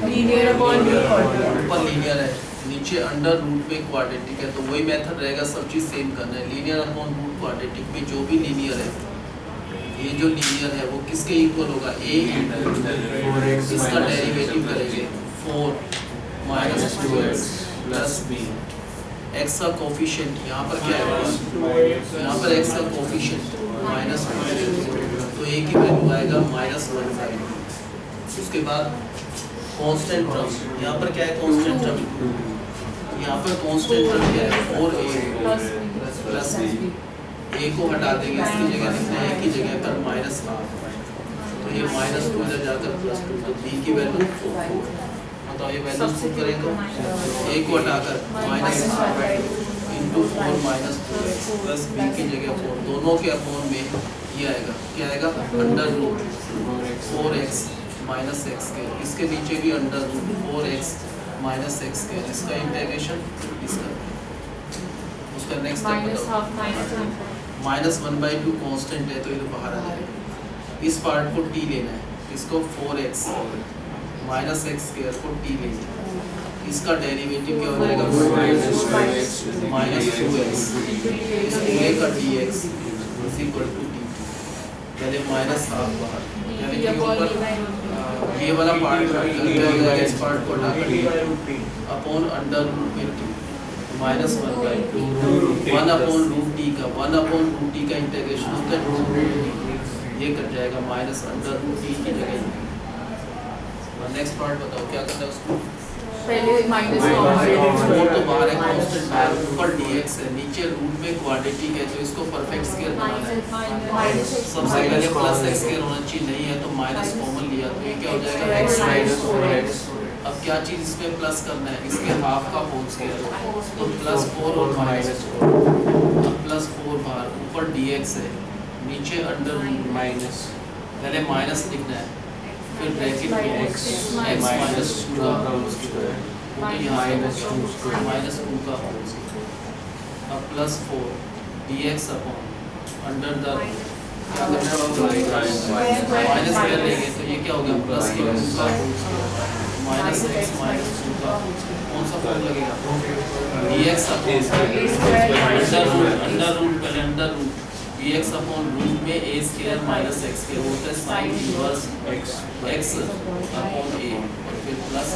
लीनियर अपॉन ऊपर लीनियर है, नीचे अंडर रूट में क्वाड्रेटिक है, तो वही मेथड रहेगा, सब चीज सेम करना है। लीनियर अपॉन रूट क्वाड्रेटिक में जो भी लीनियर है, ये जो लीनियर है वो किसके इक्वल होगा? a इंटू इसका डेरिवेटिव करेंगे 4 minus 2x plus b। x का कोफिशिएंट यहाँ पर क्या है? यहाँ पर x का कोफिशिएंट माइनस 1, तो a की वैल्यू आएगा -1/2। उसके बाद कांस्टेंट टर्म, यहाँ पर क्या है कांस्टेंट टर्म? यहाँ पर कांस्टेंट टर्म क्या है? 4a plus b। a को हटा देंगे, इसकी जगह लिखना है a की जगह पर -1/2, तो ये -2 इधर जाकर +2, तो b की वैल्यू 4। बताओ ये वैल्यू पुट करें तो a को हटाकर -1/2 into 4 minus 2x plus b की जगह 4, दोनों के अपॉन में ये आएगा, क्या आएगा? Under root 4x minus x के, इसके नीचे भी under root 4x minus x के, इसका इंटीग्रेशन इसका। उसका नेक्स्ट स्टेप -1/2 कांस्टेंट है तो ये बाहर आ जाएगा। इस पार्ट को t लेना है, इसको 4x माइनस एक्स स्क्वायर को t लेना है, इसका डेरिवेटिव क्या हो जाएगा? -2x इस पूरे का dx is equal to t, पहले -1/2 बाहर, यानी कि ऊपर ये वाला पार्ट क्या हो जाएगा? इस पार्ट को हटाकर अपॉन अंडर रूट में t -1/2 1 अपॉन रूट t का 1 अपॉन रूट t का इंटीग्रेशन होता है, ये कट जाएगा माइनस अंडर रूट t की जगह। नेक्स्ट पार्ट बताओ क्या करना है उसको? पहले माइनस 4 तो बाहर है कांस्टेंट है, ऊपर dx है, नीचे रूट में क्वाड्रेटिक है, तो इसको परफेक्ट स्क्वायर बनाना है। सबसे पहले प्लस x स्क्वायर होना चाहिए, नहीं है तो माइनस कॉमन लिया, तो ये क्या हो जाएगा? x minus 4x। अब क्या चीज इसमें प्लस करना है? इसके हाफ का होल स्क्वायर, तो +4 और -4। अब +4 बाहर, ऊपर dx है, नीचे अंडर रूट माइनस, पहले माइनस लिखना है, फिर ब्रैकेट में x माइनस 2 का होल स्क्वायर, तो यहाँ -2 का होल स्क्वायर। अब +4 dx अपॉन अंडर द क्या करना है? माइनस कर लेंगे तो ये क्या हो गया? प्लस के 2 का whole square minus x minus 2 का होल स्क्वायर। कौन सा फॉर्म लगेगा? dx अपॉन अंडर रूट पहले under root dx upon root में a square minus x square होता है sine inverse x upon a और फिर प्लस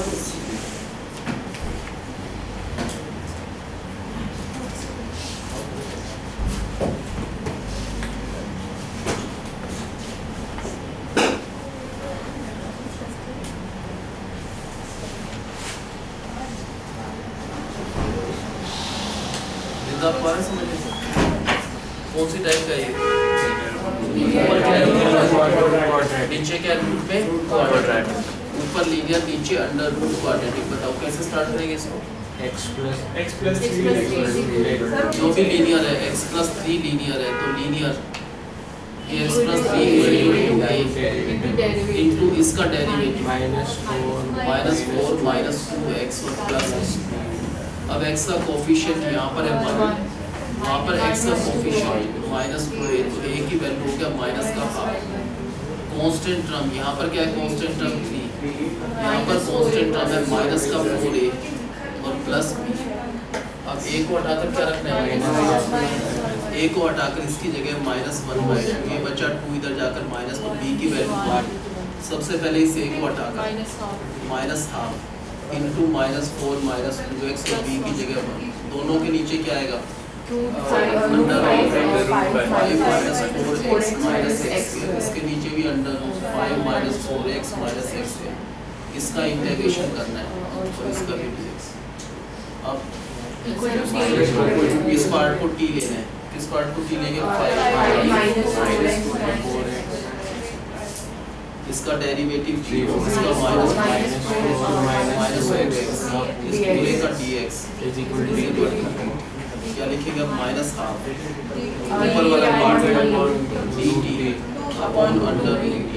कौन सी टाइप का ये? ऊपर क्या है? नीचे क्या रूट पे क्वाड्रेटिक, ऊपर लीनियर, नीचे अंडर रूट क्वाड्रेटिक। बताओ कैसे स्टार्ट करेंगे इसको? x plus 3 जो भी लीनियर है, x plus 3 लीनियर है तो लीनियर ये x plus 3 इंटू इसका डेरिवेटिव -4 -2x प्लस। अब x का कोफिशिएंट यहाँ पर है 1, वहाँ पर x का कोफिशिएंट -2a, तो a की वैल्यू हो गया माइनस का हाफ। कांस्टेंट टर्म यहाँ पर क्या है? कांस्टेंट टर्म 3, यहाँ पर कांस्टेंट टर्म है माइनस का 4a और प्लस b। अब a को हटाकर क्या रखना है? a को हटाकर इसकी जगह -1/2, ये बचा 2 इधर जाकर माइनस, तो b की वैल्यू सबसे पहले इस a को हटाकर -1/2 इंटू -4 -2x, तो b की जगह 1, दोनों के नीचे क्या आएगा? Root under root 5 minus 4x 4x minus x square, इसके नीचे भी under root 5 minus 4x minus x square, इसका इंटीग्रेशन करना है और इसका भी dx। अब इस पार्ट को t लेना है, किस पार्ट को t लेंगे 5 माइनस 4x, इसका डेरिवेटिव 0, इसका माइनस माइनस x, इस पूरे का dx is equal to क्या लिखेगा माइनस हाफ, ऊपर वाला part dt upon under root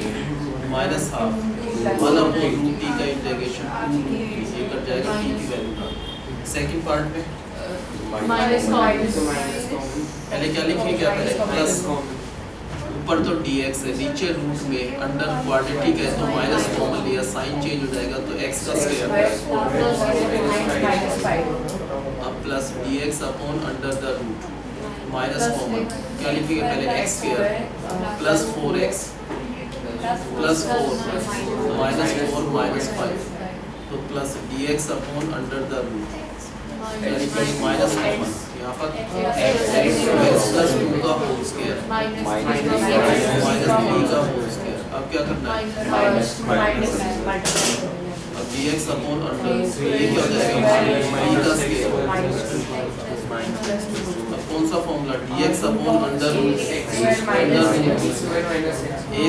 minus half 1 upon root t का इंटीग्रेशन 2 ये कट जाएगा t की वैल्यू का। सेकंड पार्ट में माइनस पहले क्या लिखेंगे पहले प्लस, ऊपर तो dx है, नीचे रूट में अंडर क्वाड्रेटिक है तो माइनस कॉमन लिया, साइन चेंज हो जाएगा तो x का स्क्वायर अब plus dx upon under the root minus common क्या लिखेंगे पहले x square plus 4x plus 4 minus 4 minus 5 तो plus dx upon under the root क्या लिखेंगे माइनस कॉमन यहाँ पर x प्लस 2 का होल स्क्वायर माइनस 3 का होल स्क्वायर। अब क्या करना है अब dx अपॉन अंडर ये क्या हो जाएगा का स्क्वायर। अब कौन सा formula dx upon under root a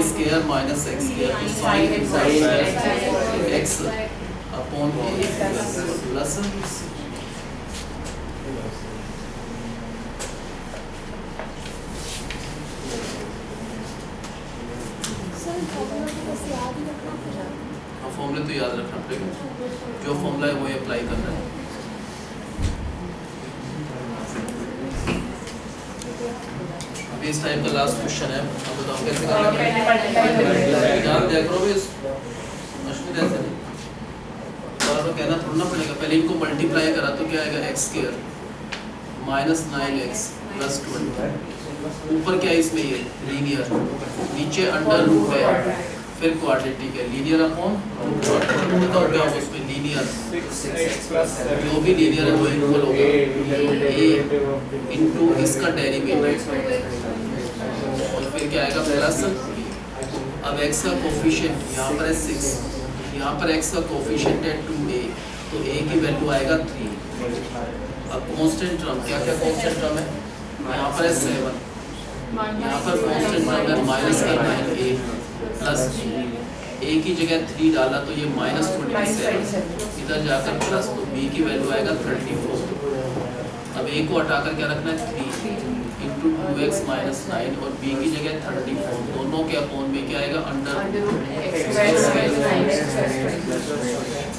square minus x square तो sin x upon a plus sir formula तो बस याद ही रखना पड़ेगा। फॉर्मूले तो याद रखना पड़ेगा, जो फॉर्मूला है वो अप्लाई करना है। अभी इस टाइप का लास्ट क्वेश्चन है, अब बताओ कैसे करेंगे। याद देख लो इस मुश्किल ऐसे नहीं, बार कहना थोड़ा ना पड़ेगा। पहले इनको मल्टीप्लाई करा तो क्या आएगा x square minus 9x plus 20, ऊपर क्या है इसमें ये लीनियर, नीचे अंडर रूट है फिर क्वाड्रेटिक है, लीनियर अपॉन क्वाड्रेटिक। बताओ क्या होगा उसमें लीनियर, जो भी लीनियर है वो इक्वल होगा a इनटू इसका डेरिवेटिव और फिर क्या आएगा प्लस। अब x का कोफिशिएंट यहाँ पर है 6, यहाँ पर x का कोफिशिएंट है 2a तो a की वैल्यू आएगा 3। अब कांस्टेंट टर्म क्या क्या कांस्टेंट टर्म है, यहाँ पर है 7, यहाँ पर कांस्टेंट टर्म है माइनस का 9a प्लस a की जगह 3 डाला तो ये माइनस 27, इधर जाकर प्लस तो b की वैल्यू आएगा 34। अब a को हटाकर क्या रखना है 3 इंटू 2x माइनस 9 और b की जगह 34, दोनों के अपॉन में क्या आएगा अंडर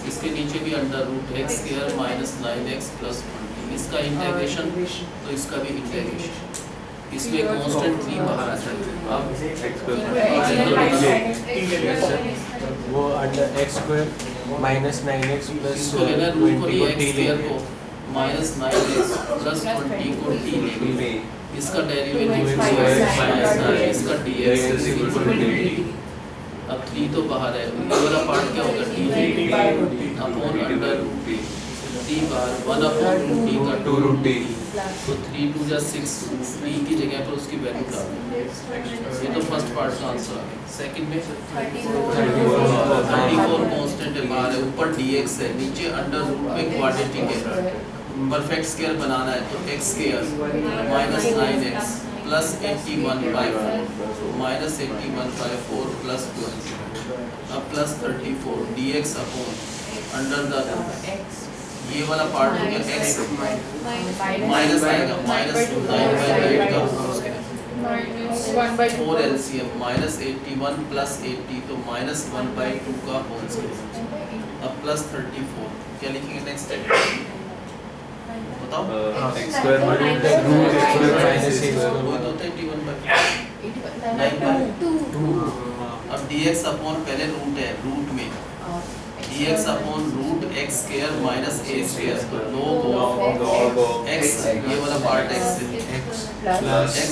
इसके नीचे भी under root x square minus 9x plus 20, इसका इंटीग्रेशन तो इसका भी इंटीग्रेशन, इसमें कांस्टेंट 3 बाहर आ जाएगा। अब वो under x square minus 9x plus इसको लेना रूट को 20 लिए को x t स्क्वायर लेंगे को माइनस 9x प्लस 20 को t लेंगे, इसका डेरिवेटिव माइनस 9 इसका dx is equal to dt। अब 3 तो बाहर है, ये वाला पार्ट क्या होगा dt upon under root t बाहर 1 अपॉन रूट t का 2 रूट t तो 3 2 जा 6 t की जगह पर उसकी वैल्यू डाल दें। ये तो फर्स्ट पार्ट का आंसर आ गया। सेकंड में 34 कांस्टेंट है बाहर है, ऊपर dx है, नीचे अंडर रूट में क्वाड्रेटिक है, परफेक्ट स्क्वायर बनाना है तो x square minus 9x plus 81/4 minus 81/4 plus 20 अब plus 34 dx upon under the root ये वाला पार्ट हो गया x माइनस आएगा माइनस 9/8 का whole square 4 LCM minus 81 plus 80 तो माइनस 1/2 का होल स्क्वायर। अब प्लस 34 क्या लिखेंगे नेक्स्ट स्टेप बताओ। x square minus root x square minus a वो स्क्वायर तो होता है 81/2। अब dx अपॉन पहले रूट है, रूट में dx upon root x square minus a square तो log ऑफ x ये वाला पार्ट x है plus x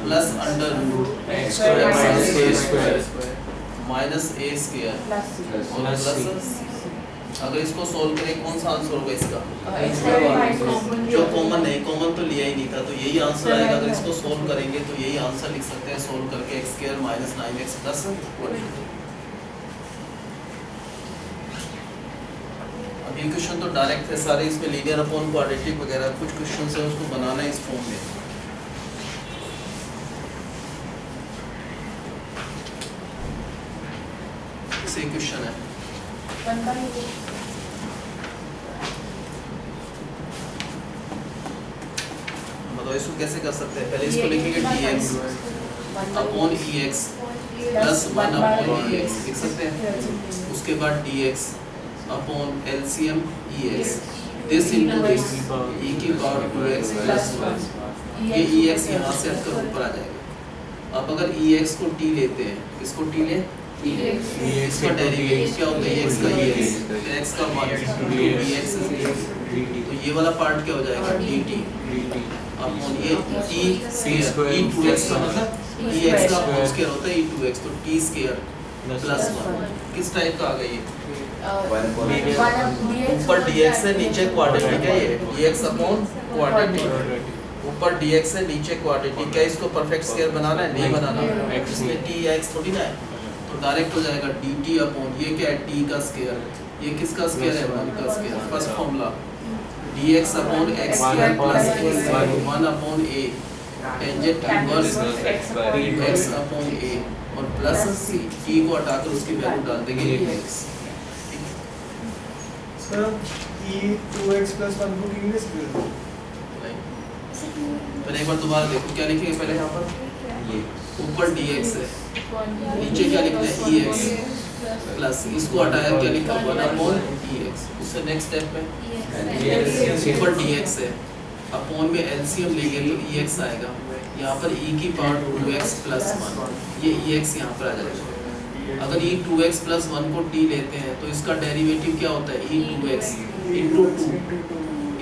plus under root x square minus a square minus a square और प्लस प्लस अगर इसको सोल्व करें कौन सा आंसर होगा इसका? Common जो कॉमन नहीं, कॉमन तो लिया ही नहीं था, तो यही आंसर आएगा। अगर इसको सोल्व करेंगे तो यही आंसर लिख सकते हैं सोल्व करके, x square minus 9x plus 20। अब ये क्वेश्चन तो डायरेक्ट है सारे, इसमें लीनियर अपॉन क्वाड्रेटिक वगैरह कुछ क्वेश्चन है, उसको बनाना है इस फॉर्म में। से क्वेश्चन है बताओ इसको कैसे कर सकते हैं? पहले इसको लिखेंगे dx upon ex plus 1 upon ex लिख सकते हैं। उसके बाद dx upon LCM ex this into this e की पावर 2x प्लस 1, ये ex यहाँ से हटकर ऊपर आ जाएगा। अब अगर ex को t लेते हैं, इसको t ले, इसका डेरिवेटिव क्या होता है? ex का ex, फिर x का 1 dx तो ये वाला पार्ट क्या हो जाएगा? dt अपॉन ये t स्क्वायर e 2x का मतलब ex का होल स्क्वायर होता है e 2x, तो t स्क्वायर प्लस 1 किस टाइप का आ गया ये? ऊपर dx से नीचे क्वाड्रेटिक है ये, dx अपॉन क्वाड्रेटिक, ऊपर dx से नीचे क्वाड्रेटिक। क्या इसको परफेक्ट स्क्वायर बनाना है? नहीं बनाना, इसमें t या x थोड़ी ना है, तो डायरेक्ट हो जाएगा dt अपॉन ये क्या है? t का स्क्वायर, ये किसका स्क्वायर है? 1 का square. First formula dx upon x square plus 1 upon a tangent inverse x upon a और प्लस c, t को हटाकर उसकी वैल्यू डाल देंगे x। Sir e 2x plus 1 को कितने स्क्वायर? पहले एक बार दोबारा देखो क्या लिखेंगे पहले यहाँ पर, ऊपर dx है, नीचे क्या लिखते हैं? ex प्लस इसको हटाया क्या लिखा? 1 अपॉन ex। उससे नेक्स्ट स्टेप में ऊपर dx है, अपॉन में एलसीएम लेंगे तो ex आएगा, यहाँ पर e की पावर 2x प्लस 1, ये ex यहाँ पर आ जाएगा। अगर e 2x प्लस 1 को t लेते हैं तो इसका डेरिवेटिव क्या होता है? e 2x into 2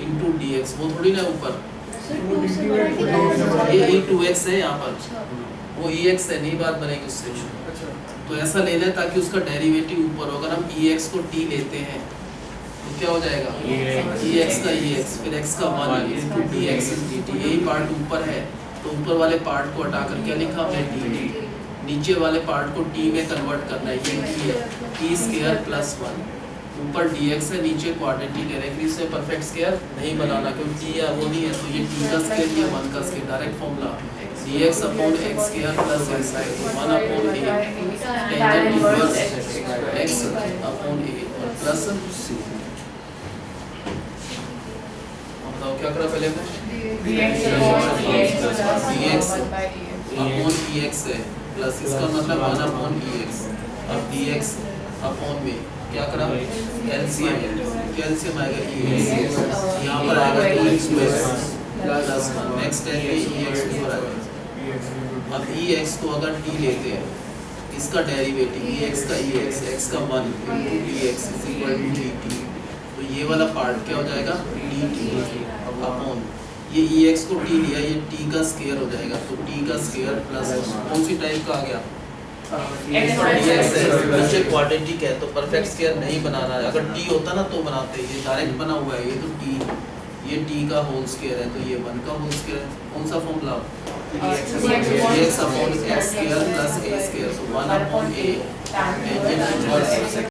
into dx, वो थोड़ी ना ऊपर, ये e 2x है यहाँ पर, वो ex है, नहीं बात बनेगी उससे। तो ऐसा लेना है ताकि उसका डेरिवेटिव ऊपर हो। अगर हम ex को t लेते हैं तो क्या हो जाएगा? ex का ex फिर x का 1 इंटू dx dt, यही पार्ट ऊपर है तो ऊपर वाले पार्ट को हटाकर क्या लिखा हमने? dt, नीचे वाले पार्ट को t में कन्वर्ट करना है, ये t है, t स्क्वायर प्लस 1, ऊपर dx है नीचे क्वाड्रेटिक है, लेकिन इसे परफेक्ट स्क्वायर नहीं बनाना क्योंकि t या वो नहीं है, तो ये t का स्क्वायर ये 1 का square, direct formula dx upon x square plus x square 1 upon a tangent inverse x upon a और प्लस c। बताओ क्या करा पहले हमने? dx अपॉन ex है प्लस इसका मतलब 1 अपॉन ex, अब dx अपॉन में क्या करा? एलसीएम, क्या एलसीएम आएगा? ex, यहाँ पर आएगा 2x प्लस 1, नेक्स्ट है ex ऊपर आएगा। अब ex को अगर t लेते हैं, इसका डेरिवेटिव ex का ex, x का 1 into dx is equal to dt, तो ये वाला पार्ट क्या हो जाएगा? dt अपॉन ये ex को t लिया, ये t का स्क्वायर हो जाएगा, तो t का स्क्वायर प्लस 1 कौन सी टाइप का आ गया? dx है, नीचे क्वाड्रेटिक है तो परफेक्ट स्क्वायर नहीं बनाना है, अगर t होता ना तो बनाते, ये डायरेक्ट बना हुआ है, ये तो t, ये t का होल स्क्वायर है तो ये 1 का होल स्क्वायर है। कौन सा formula? dx upon x square plus a square, तो 1 अपॉन a टेंजेंट इनवर्स